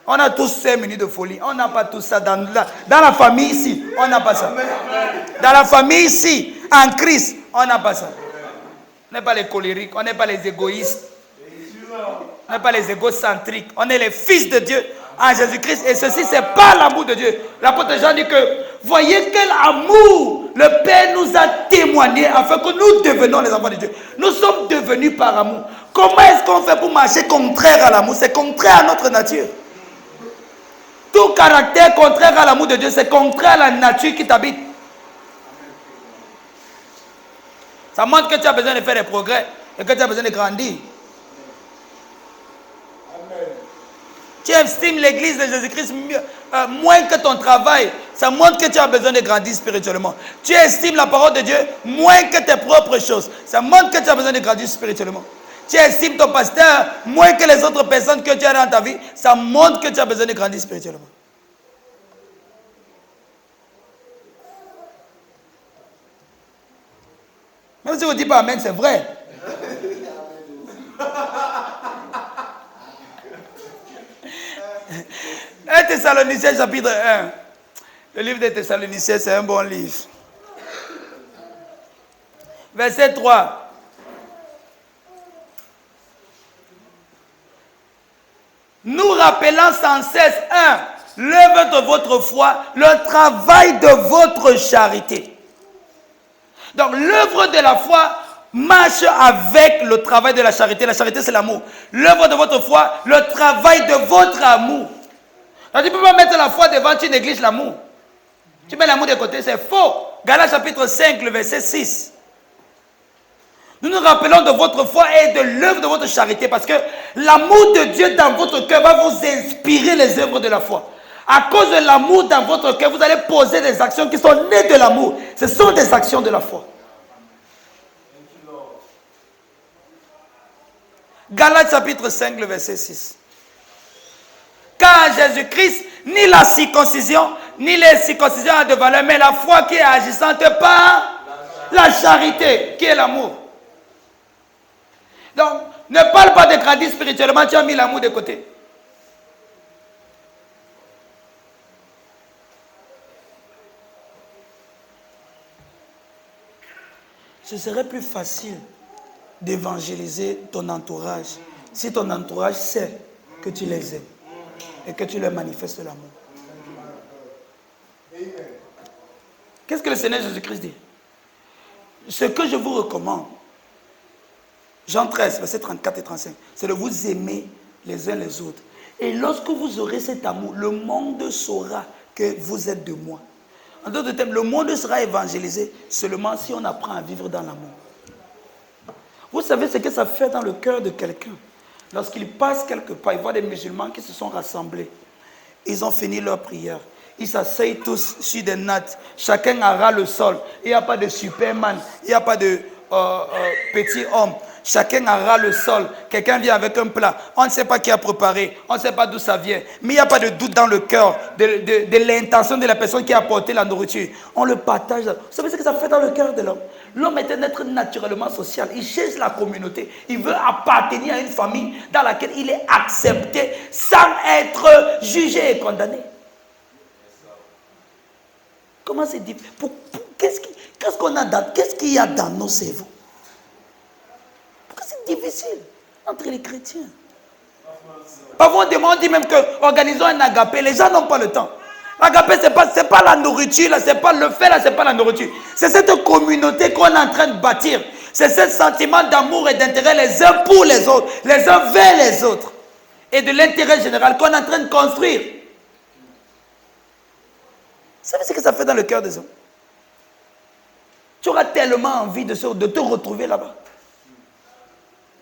On a tous 5 minutes de folie. On n'a pas tout ça. Dans la famille ici, on n'a pas ça. Dans la famille ici, en Christ, on n'a pas ça. On n'est pas les colériques, on n'est pas les égoïstes. On n'est pas les égocentriques. On est les fils de Dieu en Jésus-Christ. Et ceci, c'est pas l'amour de Dieu. L'apôtre Jean dit que, voyez quel amour le Père nous a témoigné afin que nous devenions les enfants de Dieu. Nous sommes devenus par amour. Comment est-ce qu'on fait pour marcher contraire à l'amour? C'est contraire à notre nature. Tout caractère contraire à l'amour de Dieu, c'est contraire à la nature qui t'habite. Ça montre que tu as besoin de faire des progrès et que tu as besoin de grandir. Amen. Tu estimes l'église de Jésus-Christ moins que ton travail. Ça montre que tu as besoin de grandir spirituellement. Tu estimes la parole de Dieu moins que tes propres choses. Ça montre que tu as besoin de grandir spirituellement. Tu estimes ton pasteur moins que les autres personnes que tu as dans ta vie. Ça montre que tu as besoin de grandir spirituellement. Même si vous ne dites pas Amen, c'est vrai. 1 Thessaloniciens chapitre 1. Le livre des Thessaloniciens, c'est un bon livre. Verset 3. Nous rappelant sans cesse, l'œuvre de votre foi, le travail de votre charité. Donc l'œuvre de la foi marche avec le travail de la charité. La charité, c'est l'amour. L'œuvre de votre foi, le travail de votre amour. Donc, tu ne peux pas mettre la foi devant, tu négliges l'amour. Tu mets l'amour de côté, c'est faux. Galates chapitre 5, le verset 6. Nous nous rappelons de votre foi et de l'œuvre de votre charité parce que l'amour de Dieu dans votre cœur va vous inspirer les œuvres de la foi. À cause de l'amour dans votre cœur, vous allez poser des actions qui sont nées de l'amour. Ce sont des actions de la foi. Galates chapitre 5, le verset 6. Car Jésus-Christ, ni la circoncision, ni les circoncisions ont de valeur, mais la foi qui est agissante par la charité, qui est l'amour. Donc, ne parle pas de grandir spirituellement, tu as mis l'amour de côté. Ce serait plus facile d'évangéliser ton entourage si ton entourage sait que tu les aimes et que tu leur manifestes l'amour. Qu'est-ce que le Seigneur Jésus-Christ dit? Ce que je vous recommande, Jean 13, versets 34 et 35, c'est de vous aimer les uns les autres. Et lorsque vous aurez cet amour, le monde saura que vous êtes de moi. En d'autres termes, le monde sera évangélisé seulement si on apprend à vivre dans l'amour. Vous savez ce que ça fait dans le cœur de quelqu'un? Lorsqu'il passe quelque part, il voit des musulmans qui se sont rassemblés. Ils ont fini leur prière. Ils s'asseyent tous sur des nattes. Chacun aura le sol. Il n'y a pas de Superman. Il n'y a pas de petit homme. Chacun aura le sol. Quelqu'un vient avec un plat. On ne sait pas qui a préparé. On ne sait pas d'où ça vient. Mais il n'y a pas de doute dans le cœur de l'intention de la personne qui a apporté la nourriture. On le partage. Vous savez ce que ça fait dans le cœur de l'homme? L'homme est un être naturellement social. Il cherche la communauté. Il veut appartenir à une famille dans laquelle il est accepté sans être jugé et condamné. Comment c'est difficile? Qu'est-ce qu'il y a dans nos cerveaux? Pourquoi c'est difficile entre les chrétiens? Parfois on dit même que organisons un agapé. Les gens n'ont pas le temps. L'agapé, c'est pas la nourriture, là, c'est pas le fait, là, c'est pas la nourriture. C'est cette communauté qu'on est en train de bâtir. C'est ce sentiment d'amour et d'intérêt les uns pour les autres, les uns vers les autres. Et de l'intérêt général qu'on est en train de construire. Vous savez ce que ça fait dans le cœur des hommes? Tu auras tellement envie de te retrouver là-bas.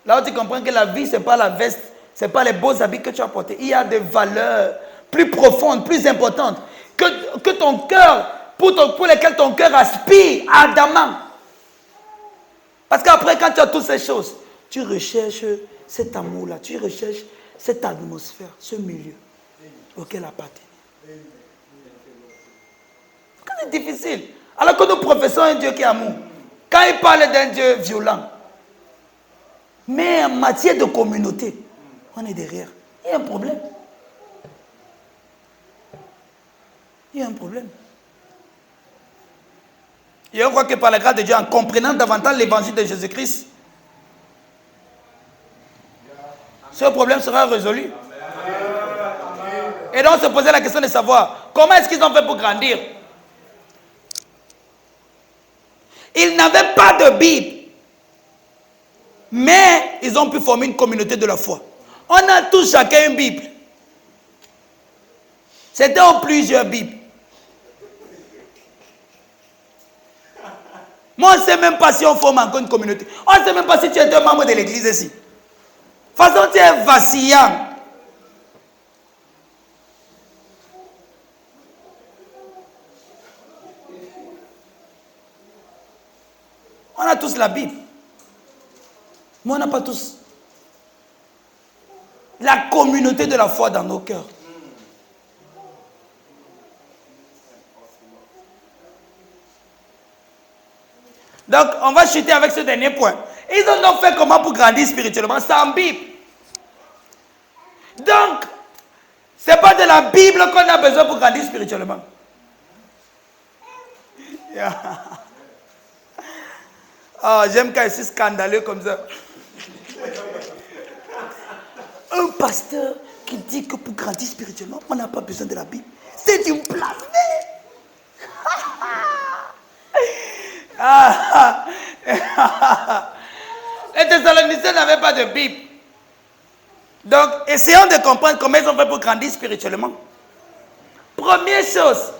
Là où tu comprends que la vie, ce n'est pas la veste, ce n'est pas les beaux habits que tu as portés. Il y a des valeurs plus profondes, plus importantes, que ton cœur, pour lesquelles ton cœur aspire ardemment. Parce qu'après, quand tu as toutes ces choses, tu recherches cet amour-là, tu recherches cette atmosphère, ce milieu auquel appartenir. C'est difficile. Alors que nous professons un Dieu qui est amour. Quand il parle d'un Dieu violent, mais en matière de communauté, on est derrière. Il y a un problème. Il y a un problème. Et on voit que par la grâce de Dieu, en comprenant davantage l'évangile de Jésus-Christ, ce problème sera résolu. Et donc on se posait la question de savoir comment est-ce qu'ils ont fait pour grandir. Ils n'avaient pas de Bible, mais ils ont pu former une communauté de la foi. On a tous chacun une Bible. C'était en plusieurs Bibles. Moi, on ne sait même pas si on forme encore une communauté. On ne sait même pas si tu es un membre de l'église ici. De toute façon, tu es vacillant. On a tous la Bible. Mais on n'a pas tous la communauté de la foi dans nos cœurs. Donc, on va chuter avec ce dernier point. Ils ont donc fait comment pour grandir spirituellement? Sans Bible. Donc, ce n'est pas de la Bible qu'on a besoin pour grandir spirituellement. Oh, j'aime quand je suis scandaleux comme ça. Un pasteur qui dit que pour grandir spirituellement, on n'a pas besoin de la Bible. C'est une blasphème. Les Thessaloniciens n'avaient pas de Bible. Donc, essayons de comprendre comment ils ont fait pour grandir spirituellement. Première chose,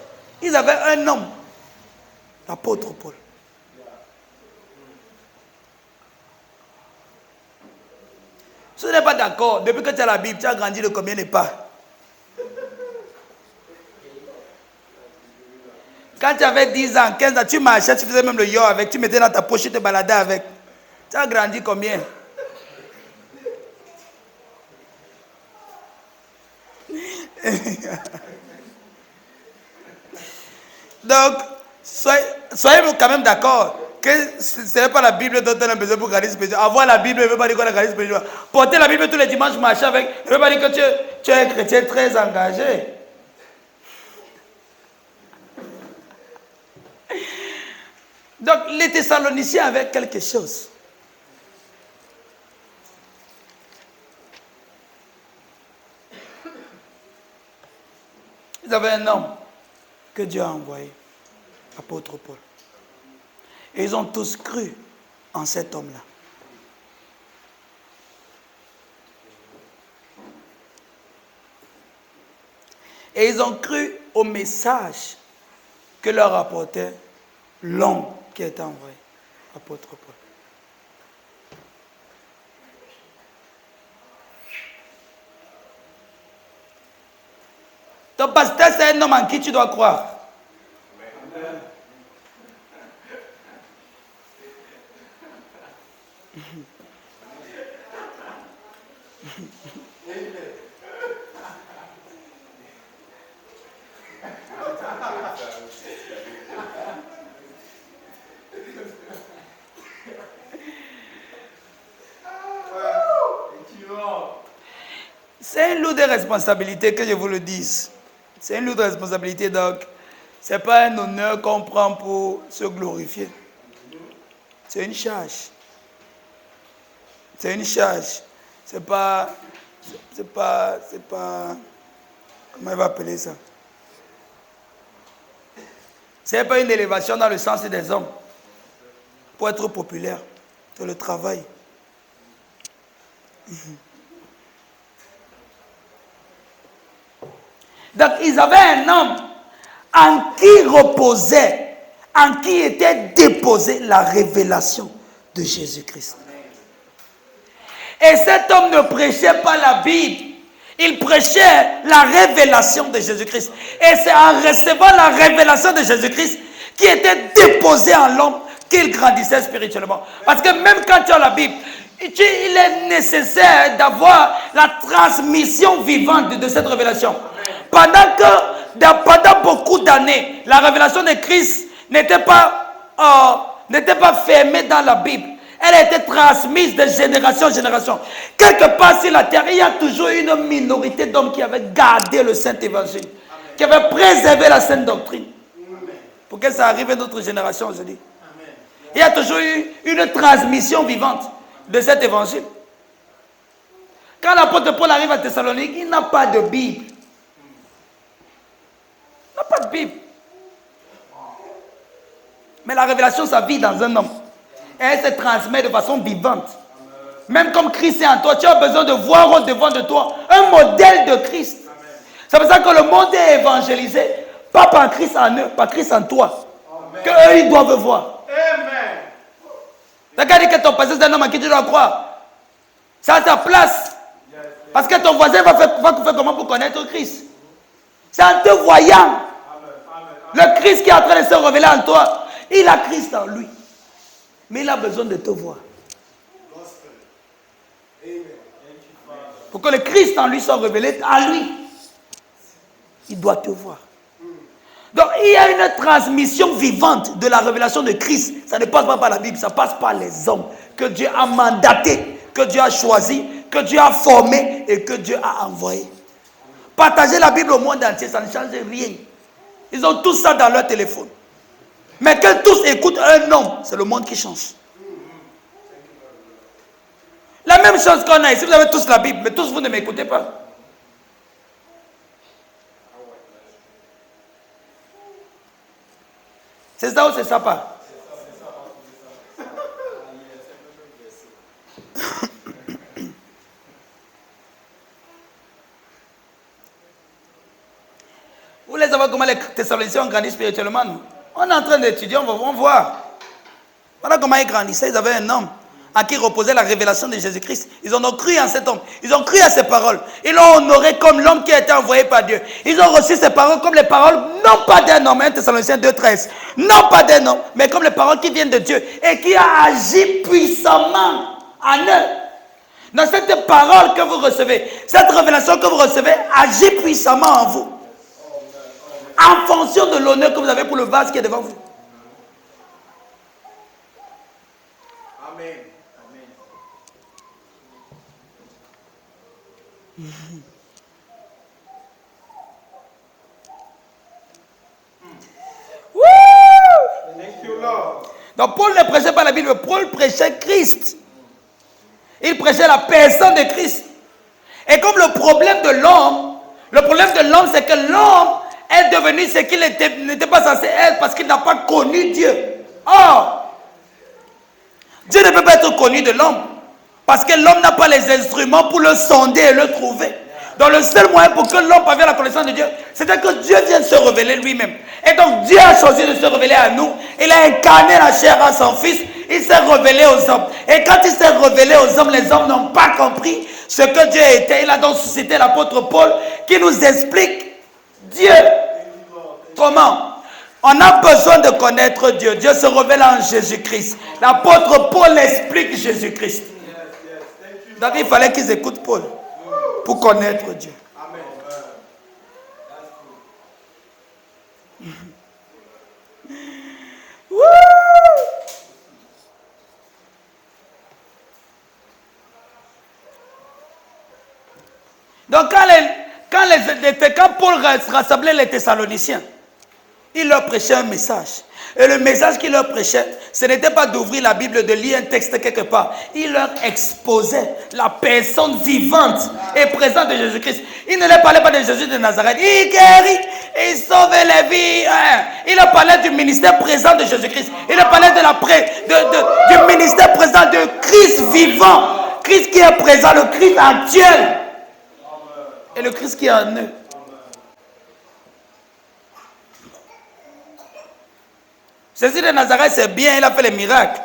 ils avaient un homme, l'apôtre Paul. Si tu n'es pas d'accord, depuis que tu as la Bible, tu as grandi de combien de pas? Quand tu avais 10 ans, 15 ans, tu marchais, tu faisais même le yo avec, tu mettais dans ta poche, tu te baladais avec. Tu as grandi combien? Donc, soyez quand même d'accord que ce n'est pas la Bible dont on a besoin pour grandir spirituellement. Avoir la Bible ne veut pas dire qu'on a grandi spirituellement. Porter la Bible tous les dimanches, marcher avec, ne veut pas dire que tu es un chrétien très engagé. Donc, les Thessaloniciens avaient quelque chose. Ils avaient un homme que Dieu a envoyé, l'apôtre Paul. Et ils ont tous cru en cet homme-là. Et ils ont cru au message que leur apportait l'homme qui était envoyé, l'apôtre Paul. Ton pasteur, c'est un homme en qui tu dois croire. C'est une lourde responsabilité que je vous le dise. C'est une lourde responsabilité, donc ce n'est pas un honneur qu'on prend pour se glorifier. C'est une charge. C'est une charge. C'est pas, comment il va appeler ça? C'est pas une élévation dans le sens des hommes. Pour être populaire, c'est le travail. Donc, ils avaient un homme en qui reposait, en qui était déposée la révélation de Jésus-Christ. Et cet homme ne prêchait pas la Bible, il prêchait la révélation de Jésus-Christ. Et c'est en recevant la révélation de Jésus-Christ qui était déposée en l'homme qu'il grandissait spirituellement. Parce que même quand tu as la Bible, il est nécessaire d'avoir la transmission vivante de cette révélation. Pendant beaucoup d'années, la révélation de Christ n'était pas fermée dans la Bible. Elle a été transmise de génération en génération. Quelque part sur la terre, il y a toujours une minorité d'hommes qui avaient gardé le Saint-Évangile, qui avaient préservé la Sainte Doctrine. Pour que ça arrive à notre génération aujourd'hui. Il y a toujours eu une transmission vivante de cet évangile. Quand l'apôtre Paul arrive à Thessalonique, il n'a pas de Bible. Il n'a pas de Bible. Mais la révélation, ça vit dans un homme. Et elle se transmet de façon vivante. Même comme Christ est en toi, tu as besoin de voir au devant de toi un modèle de Christ. C'est pour ça que le monde est évangélisé, pas par Christ en eux, par Christ en toi. Qu'eux, ils doivent voir. Amen. Regarde que ton passé, c'est un homme à qui tu dois croire. Ça a sa place. Parce que ton voisin va faire comment pour connaître Christ? C'est en te voyant. Le Christ qui est en train de se révéler en toi, il a Christ en lui. Mais il a besoin de te voir. Pour que le Christ en lui soit révélé à lui, il doit te voir. Donc il y a une transmission vivante de la révélation de Christ. Ça ne passe pas par la Bible, ça passe par les hommes que Dieu a mandatés, que Dieu a choisis, que Dieu a formés et que Dieu a envoyés. Partager la Bible au monde entier, ça ne change rien. Ils ont tout ça dans leur téléphone. Mais que tous écoutent un homme, c'est le monde qui change. La même chose qu'on a ici, vous avez tous la Bible, mais tous vous ne m'écoutez pas. C'est ça ou c'est ça pas? Vous voulez savoir comment les Thessaloniciens ont grandi spirituellement? On est en train d'étudier, on va voir. Voilà comment ils grandissaient. Ils avaient un homme en qui reposait la révélation de Jésus-Christ. Ils ont cru en cet homme. Ils ont cru à ses paroles. Ils l'ont honoré comme l'homme qui a été envoyé par Dieu. Ils ont reçu ses paroles comme les paroles, non pas d'un homme, 1 Thessaloniciens 2,13. Non pas d'un homme, mais comme les paroles qui viennent de Dieu et qui a agi puissamment en eux. Dans cette parole que vous recevez, cette révélation que vous recevez, agit puissamment en vous. En fonction de l'honneur que vous avez pour le vase qui est devant vous. Amen. Thank you, Lord. Donc Paul ne prêchait pas la Bible, Paul prêchait Christ. Il prêchait la personne de Christ. Et comme le problème de l'homme, c'est que l'homme est devenu ce qu'il n'était pas censé être parce qu'il n'a pas connu Dieu. Or, Dieu ne peut pas être connu de l'homme parce que l'homme n'a pas les instruments pour le sonder et le trouver. Donc le seul moyen pour que l'homme parvienne à la connaissance de Dieu, c'était que Dieu vienne se révéler lui-même. Et donc Dieu a choisi de se révéler à nous. Il a incarné la chair en son Fils. Il s'est révélé aux hommes. Et quand il s'est révélé aux hommes, les hommes n'ont pas compris ce que Dieu était. Il a donc suscité l'apôtre Paul qui nous explique Dieu. Comment? On a besoin de connaître Dieu. Dieu se révèle en Jésus-Christ. L'apôtre Paul explique Jésus-Christ. Donc il fallait qu'ils écoutent Paul pour connaître Dieu. Donc quand Paul rassemblait les Thessaloniciens, il leur prêchait un message. Et le message qu'il leur prêchait, ce n'était pas d'ouvrir la Bible, de lire un texte quelque part. Il leur exposait la personne vivante et présente de Jésus-Christ. Il ne leur parlait pas de Jésus de Nazareth. Il guérit, il sauve les vies. Il leur parlait du ministère présent de Jésus-Christ. Il leur parlait du ministère présent de Christ vivant. Christ qui est présent, le Christ actuel. Et le Christ qui est en eux. Jésus de Nazareth, c'est bien, il a fait les miracles.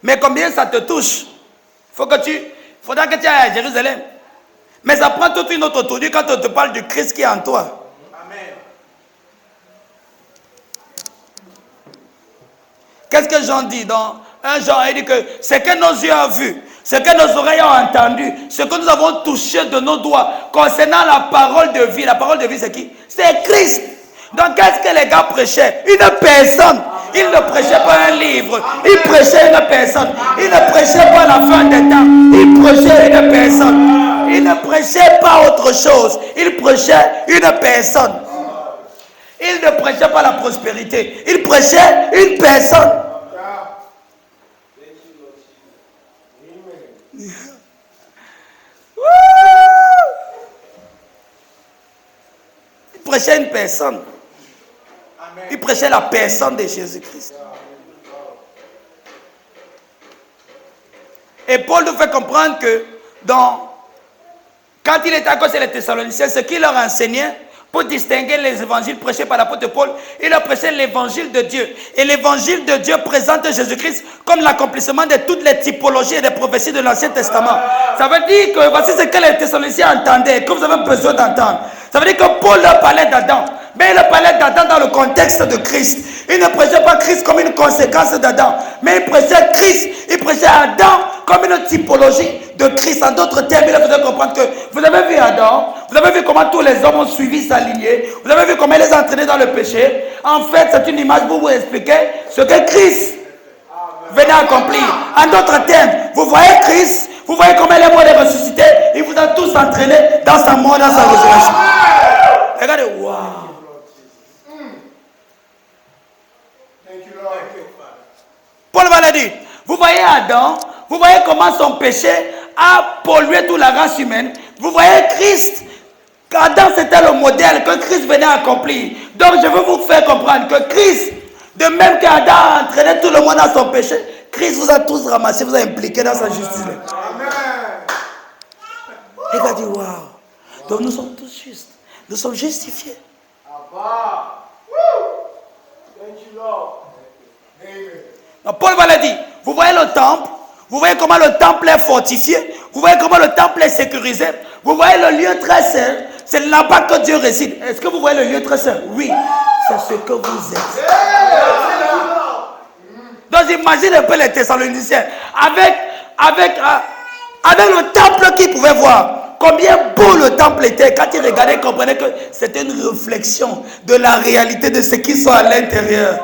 Mais combien ça te touche? Faudra que tu ailles à Jérusalem. Mais ça prend toute une autre tournure quand on te parle du Christ qui est en toi. Amen. Qu'est-ce que Jean dit dans 1 Jean? Il dit que ce que nos yeux ont vu, ce que nos oreilles ont entendu, ce que nous avons touché de nos doigts concernant la parole de vie. La parole de vie, c'est qui? C'est Christ. Donc, qu'est-ce que les gars prêchaient? Une personne. Ils ne prêchaient pas un livre. Ils prêchaient une personne. Ils ne prêchaient pas la fin des temps. Ils prêchaient une personne. Ils ne prêchaient pas autre chose. Ils prêchaient une personne. Ils ne prêchaient pas la prospérité. Ils prêchaient une personne. Ils prêchaient une personne. Il prêchait la personne de Jésus-Christ. Et Paul nous fait comprendre que quand il était à côté des Thessaloniciens, ce qu'il leur enseignait pour distinguer les évangiles prêchés par l'apôtre Paul, il leur prêchait l'évangile de Dieu. Et l'évangile de Dieu présente Jésus-Christ comme l'accomplissement de toutes les typologies et des prophéties de l'Ancien Testament. Ça veut dire que voici ce que les Thessaloniciens entendaient, que vous avez besoin d'entendre. Ça veut dire que Paul leur parlait d'Adam. Mais il parlait d'Adam dans le contexte de Christ. Il ne prêchait pas Christ comme une conséquence d'Adam. Mais il prêchait Christ. Il prêchait Adam comme une typologie de Christ. En d'autres termes, il faisait comprendre que vous avez vu Adam. Vous avez vu comment tous les hommes ont suivi sa lignée. Vous avez vu comment il les a entraînés dans le péché. En fait, c'est une image pour vous expliquer ce que Christ venait accomplir. En d'autres termes, vous voyez Christ. Vous voyez comment il est mort et ressuscité. Il vous a tous entraînés dans sa mort, dans sa résurrection. Regardez, waouh. Paul va le dire. Vous voyez Adam, vous voyez comment son péché a pollué toute la race humaine. Vous voyez Christ. Adam, c'était le modèle que Christ venait accomplir. Donc je veux vous faire comprendre que Christ, de même qu'Adam a entraîné tout le monde dans son péché, Christ vous a tous ramassés, vous a impliqués dans sa justice. Amen. Et il a dit, waouh. Donc nous sommes tous justes. Nous sommes justifiés. Donc Paul va le dire. Vous voyez le temple. Vous voyez comment le temple est fortifié. Vous voyez comment le temple est sécurisé. Vous voyez le lieu très saint. C'est là-bas que Dieu réside. Est-ce que vous voyez le lieu très saint? Oui. C'est ce que vous êtes. Donc imaginez un peu les Thessaloniciens. Avec le temple qu'ils pouvaient voir. Combien beau le temple était. Quand ils regardaient, ils comprenaient que c'était une réflexion de la réalité de ce qui sont à l'intérieur.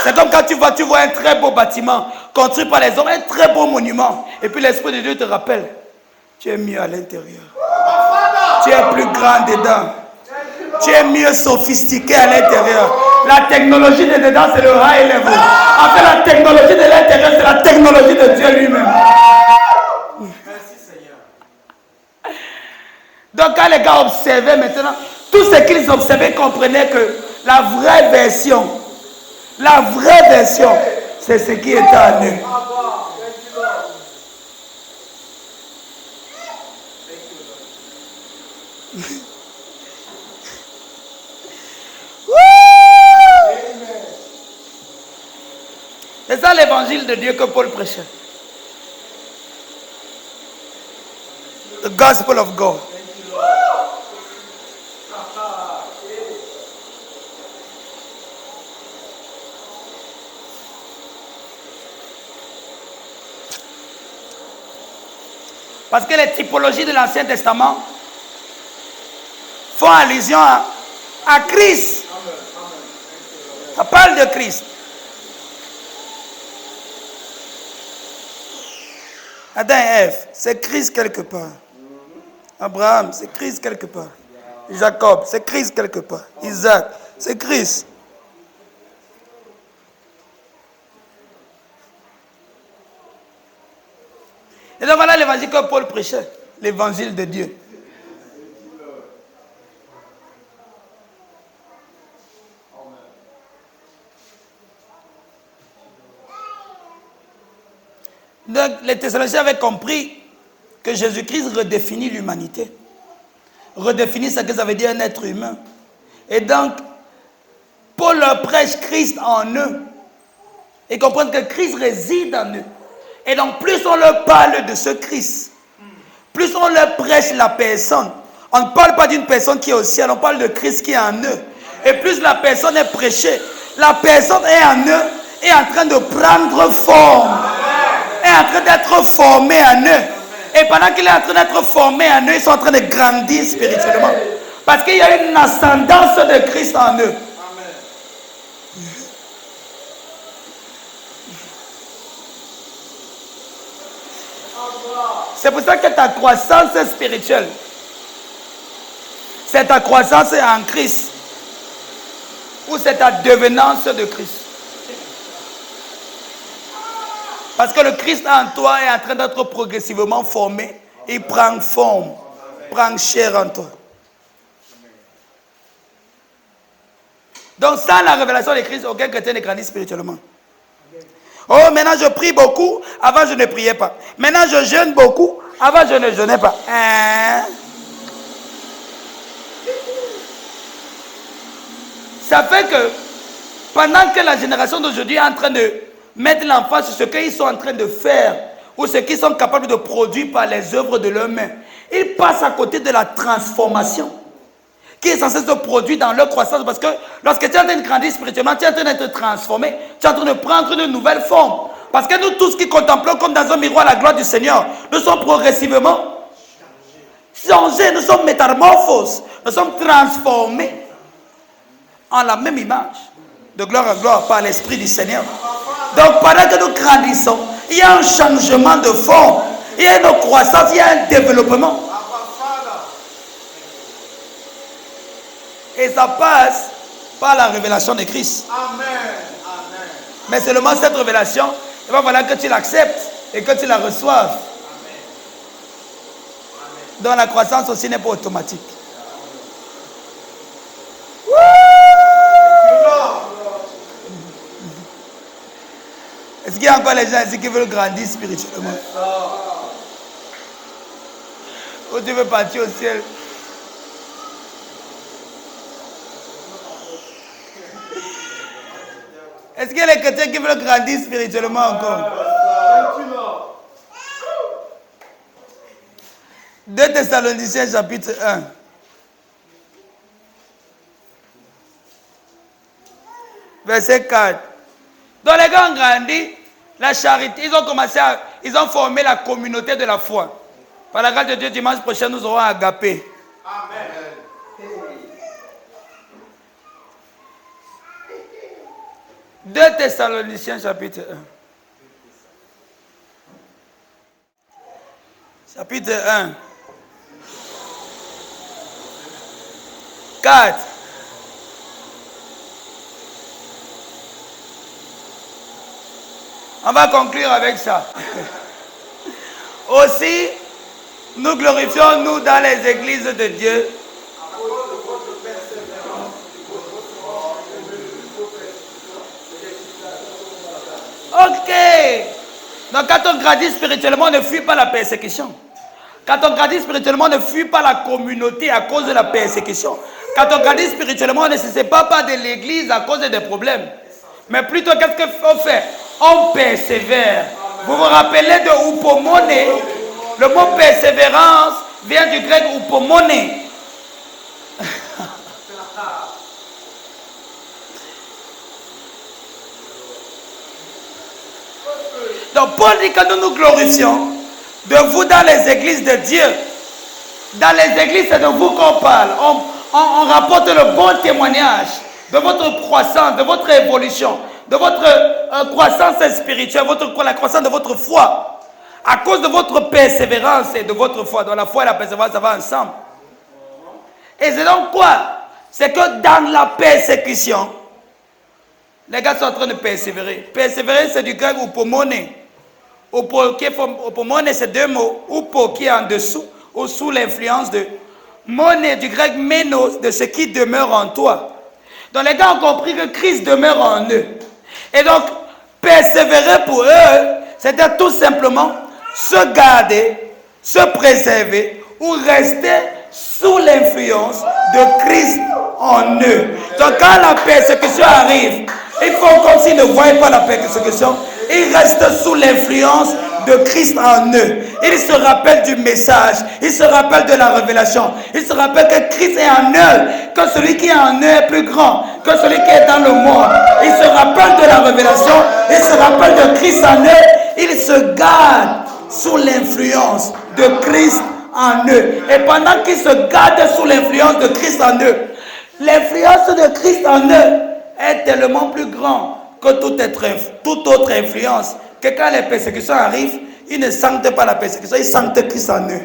C'est comme quand tu vois un très beau bâtiment construit par les hommes, un très beau monument. Et puis l'Esprit de Dieu te rappelle, tu es mieux à l'intérieur. Tu es plus grand dedans. Tu es mieux sophistiqué à l'intérieur. La technologie de dedans, c'est le high level. En fait, la technologie de l'intérieur, c'est la technologie de Dieu lui-même. Donc quand les gars observaient maintenant, tout ce qu'ils observaient comprenaient que la vraie version, c'est ce qui est en eux. C'est ça l'évangile de Dieu que Paul prêchait. The gospel of God. Parce que les typologies de l'Ancien Testament font allusion à Christ. Ça parle de Christ. Adam et Ève, c'est Christ quelque part. Abraham, c'est Christ quelque part. Jacob, c'est Christ quelque part. Isaac, c'est Christ. Et donc voilà l'évangile que Paul prêchait, l'évangile de Dieu. Donc les Thessaloniciens avaient compris que Jésus-Christ redéfinit l'humanité. Redéfinit ce que ça veut dire un être humain. Et donc, Paul leur prêche Christ en eux. Ils comprennent que Christ réside en eux. Et donc, plus on leur parle de ce Christ, plus on leur prêche la personne. On ne parle pas d'une personne qui est au ciel, on parle de Christ qui est en eux. Et plus la personne est prêchée, la personne est en eux, est en train de prendre forme, est en train d'être formée en eux. Et pendant qu'il est en train d'être formé en eux, ils sont en train de grandir spirituellement. Parce qu'il y a une ascendance de Christ en eux. C'est pour ça que ta croissance est spirituelle. C'est ta croissance en Christ. Ou c'est ta devenance de Christ. Parce que le Christ en toi est en train d'être progressivement formé. Il prend forme, prend chair en toi. Donc sans la révélation de Christ, aucun chrétien ne grandit spirituellement. Oh, maintenant je prie beaucoup, avant je ne priais pas. Maintenant je jeûne beaucoup, avant je ne jeûnais pas. Ça fait que pendant que la génération d'aujourd'hui est en train de mettre l'emphase sur ce qu'ils sont en train de faire ou ce qu'ils sont capables de produire par les œuvres de leurs mains, ils passent à côté de la transformation qui est censée se produire dans leur croissance, parce que lorsque tu es en train de grandir spirituellement, tu es en train d'être transformé, tu es en train de prendre une nouvelle forme. Parce que nous tous qui contemplons comme dans un miroir la gloire du Seigneur, nous sommes progressivement changés, nous sommes métamorphoses, nous sommes transformés en la même image, de gloire en gloire, par l'Esprit du Seigneur. Donc pendant que nous grandissons, il y a un changement de forme, il y a une croissance, il y a un développement. Et ça passe par la révélation de Christ. Amen. Amen. Mais seulement cette révélation, il va falloir que tu l'acceptes et que tu la reçoives. Amen. Donc la croissance aussi n'est pas automatique. Est-ce qu'il y a encore les gens ici qui veulent grandir spirituellement? Ou tu veux partir au ciel? Est-ce qu'il y a les chrétiens qui veulent grandir spirituellement encore? 2 Thessaloniciens chapitre 1. Verset 4. Donc les gars ont grandi, la charité, ils ont formé la communauté de la foi. Par la grâce de Dieu, dimanche prochain, nous aurons Agapé. Amen. 2 Thessaloniciens chapitre 1. Chapitre 1. 4. On va conclure avec ça. Aussi, nous glorifions, nous, dans les églises de Dieu. Ok. Donc quand on grandit spirituellement, on ne fuit pas la persécution. Quand on grandit spirituellement, on ne fuit pas la communauté à cause de la persécution. Quand on grandit spirituellement, on ne se sépare pas de l'église à cause des problèmes. Mais plutôt, qu'est-ce qu'on fait? On persévère. Vous vous rappelez de upomone? Le mot persévérance vient du grec upomone. Donc Paul dit que nous nous glorifions de vous dans les églises de Dieu. Dans les églises, c'est de vous qu'on parle. On rapporte le bon témoignage de votre croissance, de votre évolution, de votre croissance spirituelle, la croissance de votre foi. À cause de votre persévérance et de votre foi. Dans la foi et la persévérance, ça va ensemble. Et c'est donc quoi? C'est que dans la persécution, les gars sont en train de persévérer. Persévérer, c'est du grec upomone. Upomone, c'est deux mots. Upo qui est en dessous, ou sous l'influence de monnaie, du grec ménos, de ce qui demeure en toi. Donc les gars ont compris que Christ demeure en eux. Et donc, persévérer pour eux, c'était tout simplement se garder, se préserver ou rester sous l'influence de Christ en eux. Donc quand la persécution arrive, ils font comme s'ils ne voyaient pas la persécution. Ils restent sous l'influence de Christ en eux. Ils se rappellent du message. Ils se rappellent de la révélation. Ils se rappellent que Christ est en eux. Que celui qui est en eux est plus grand que celui qui est dans le monde. Ils se rappellent de la révélation. Ils se rappellent de Christ en eux. Ils se gardent sous l'influence de Christ en eux. Et pendant qu'ils se gardent sous l'influence de Christ en eux, l'influence de Christ en eux est tellement plus grande que toute autre influence, que quand les persécutions arrivent, ils ne sentent pas la persécution, ils sentent Christ en eux.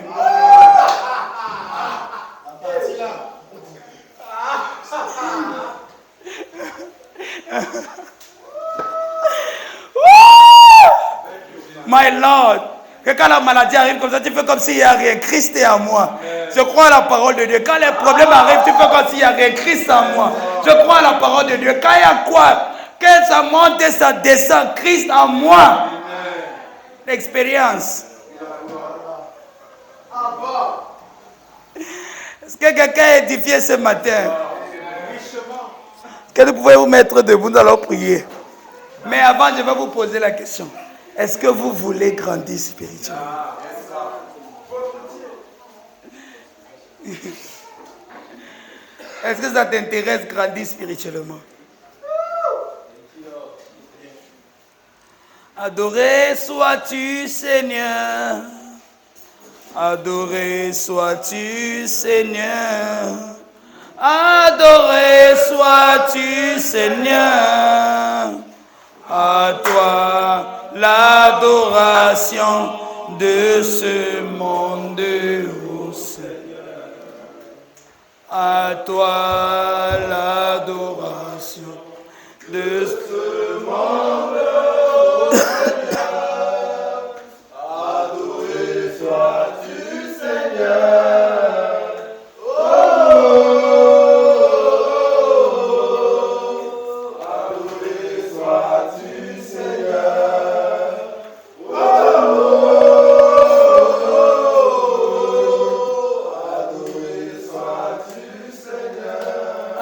My Lord, que quand la maladie arrive comme ça, tu fais comme s'il n'y a rien. Christ est en moi. Je crois à la parole de Dieu. Quand les problèmes arrivent, tu fais comme s'il n'y a rien. Christ en moi. Je crois à la parole de Dieu. Quand il y a quoi? Que ça monte et ça descend. Christ en moi. L'expérience. Est-ce que quelqu'un est édifié ce matin? Que vous pouvez vous mettre debout, nous allons prier. Mais avant, je vais vous poser la question. Est-ce que vous voulez grandir spirituellement? Est-ce que ça t'intéresse grandir spirituellement? Adoré sois-tu, Seigneur. Adoré sois-tu, Seigneur. Adoré sois-tu, Seigneur. À toi l'adoration de ce monde, ô Seigneur. À toi l'adoration de ce monde, ô Seigneur. Adoré sois-tu, Seigneur.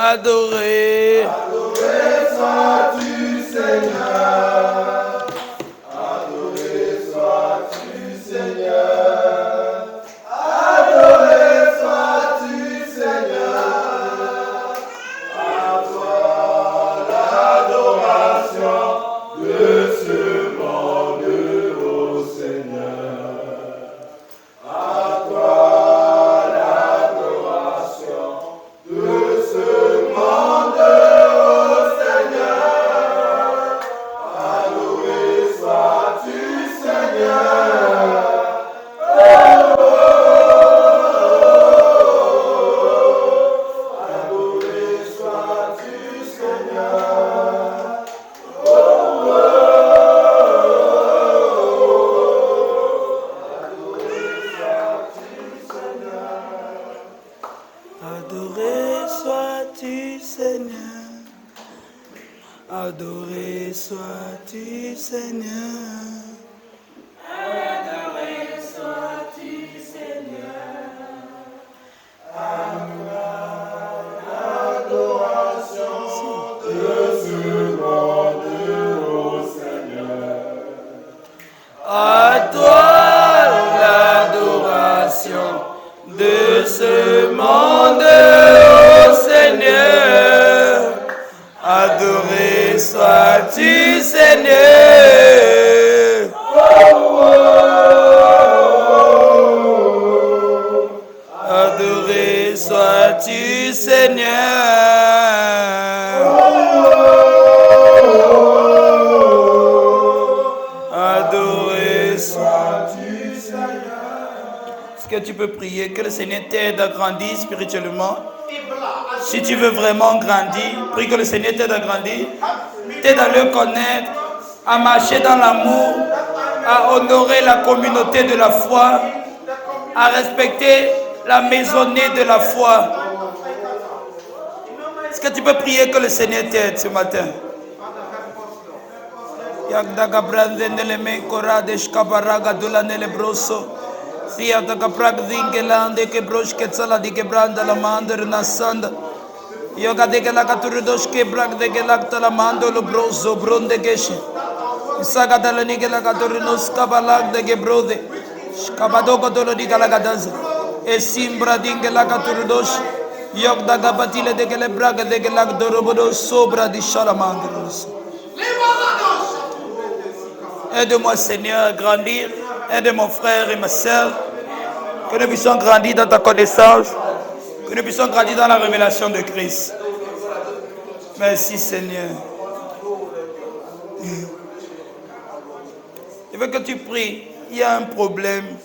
Adoré, adoré sois-tu, Seigneur. Adoré sois-tu, Seigneur. Adoré sois-tu, Seigneur. À toi l'adoration de ce monde, ô Seigneur. À toi l'adoration de ce monde, ô Seigneur. Adoré sois-tu, Seigneur. Adoré sois-tu, Seigneur. Adoré sois-tu, Seigneur. Adoré sois-tu, Seigneur. Adoré sois-tu, Seigneur. L'adoration de ce monde, ô Seigneur. À toi l'adoration de ce monde, ô Seigneur. Adoré sois-tu, Seigneur. Seigneur. Adoré sois-tu, Seigneur. Est-ce que tu peux prier que le Seigneur t'aide à grandir spirituellement? Si tu veux vraiment grandir, prie que le Seigneur t'aide à grandir, t'aide à le connaître, à marcher dans l'amour, à honorer la communauté de la foi, à respecter la maisonnée de la foi. Est-ce que tu peux prier que le Seigneur t'aide ce matin? Yoga de la Caturidos que brag de Gelacta la mando lo broso bronde geshe. Saga dalla Nigela Caturinos Cabalag de Gebrode. Scabadogo dolo di Galagadas. E simbra dingela Caturidos. Yok da Gabatile de Gelebraga de Gelag dorobodo sobra di Shalamandros. Aide-moi Seigneur à grandir. Aide mon frère et ma soeur. Que nous puissions grandir dans ta connaissance. Que nous puissions grandir dans la révélation de Christ. Merci Seigneur. Je veux que tu pries. Il y a un problème.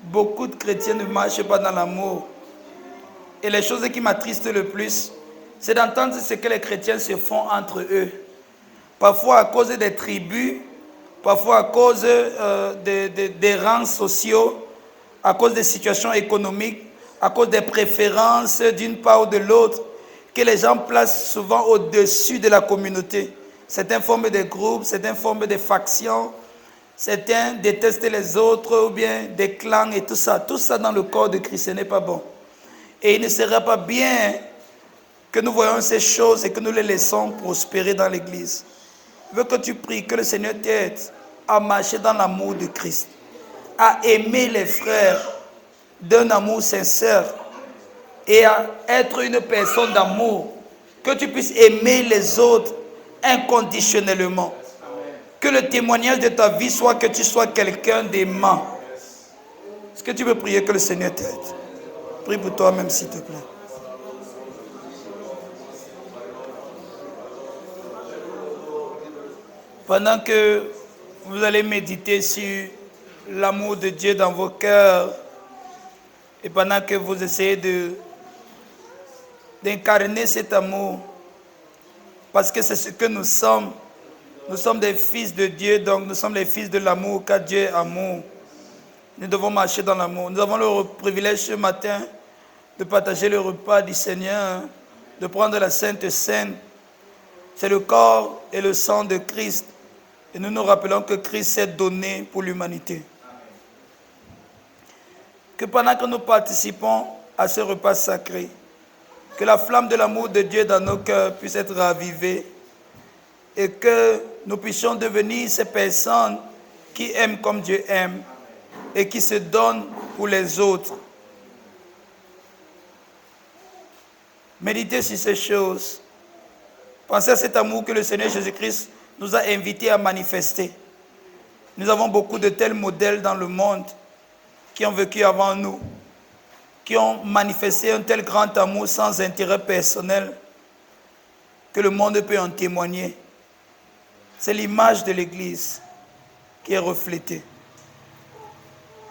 Beaucoup de chrétiens ne marchent pas dans l'amour. Et les choses qui m'attristent le plus, c'est d'entendre ce que les chrétiens se font entre eux. Parfois à cause des tribus, parfois à cause des rangs sociaux, à cause des situations économiques, à cause des préférences d'une part ou de l'autre, que les gens placent souvent au-dessus de la communauté. Certains forment des groupes, certains forment des factions, certains détestent les autres ou bien des clans et tout ça. Tout ça dans le corps de Christ, ce n'est pas bon. Et il ne serait pas bien que nous voyons ces choses et que nous les laissons prospérer dans l'Église. Je veux que tu pries, que le Seigneur t'aide à marcher dans l'amour de Christ, à aimer les frères d'un amour sincère et à être une personne d'amour, que tu puisses aimer les autres inconditionnellement. Que le témoignage de ta vie soit que tu sois quelqu'un d'aimant. Est-ce que tu veux prier que le Seigneur t'aide? Prie pour toi-même s'il te plaît. Pendant que vous allez méditer sur l'amour de Dieu dans vos cœurs, et pendant que vous essayez d'incarner cet amour, parce que c'est ce que nous sommes des fils de Dieu, donc nous sommes les fils de l'amour, car Dieu est amour. Nous devons marcher dans l'amour. Nous avons le privilège ce matin de partager le repas du Seigneur, de prendre la Sainte Seine. C'est le corps et le sang de Christ. Et nous nous rappelons que Christ s'est donné pour l'humanité. Que pendant que nous participons à ce repas sacré, que la flamme de l'amour de Dieu dans nos cœurs puisse être ravivée et que nous puissions devenir ces personnes qui aiment comme Dieu aime et qui se donnent pour les autres. Méditez sur ces choses. Pensez à cet amour que le Seigneur Jésus-Christ nous a invités à manifester. Nous avons beaucoup de tels modèles dans le monde qui ont vécu avant nous, qui ont manifesté un tel grand amour sans intérêt personnel, que le monde peut en témoigner. C'est l'image de l'Église qui est reflétée.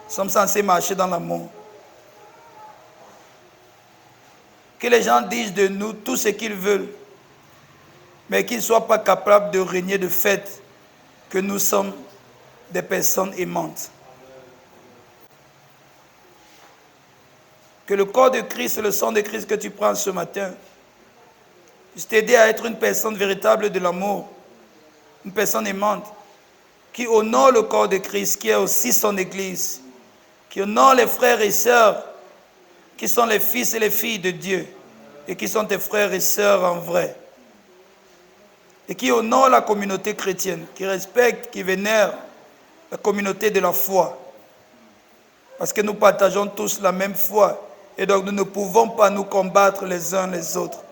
Nous sommes censés marcher dans l'amour. Que les gens disent de nous tout ce qu'ils veulent, mais qu'ils ne soient pas capables de régner de fait que nous sommes des personnes aimantes. Que le corps de Christ et le sang de Christ que tu prends ce matin puisse t'aider à être une personne véritable de l'amour, une personne aimante, qui honore le corps de Christ, qui est aussi son Église, qui honore les frères et sœurs, qui sont les fils et les filles de Dieu, et qui sont tes frères et sœurs en vrai, et qui honore la communauté chrétienne, qui respecte, qui vénère la communauté de la foi, parce que nous partageons tous la même foi, et donc nous ne pouvons pas nous combattre les uns les autres.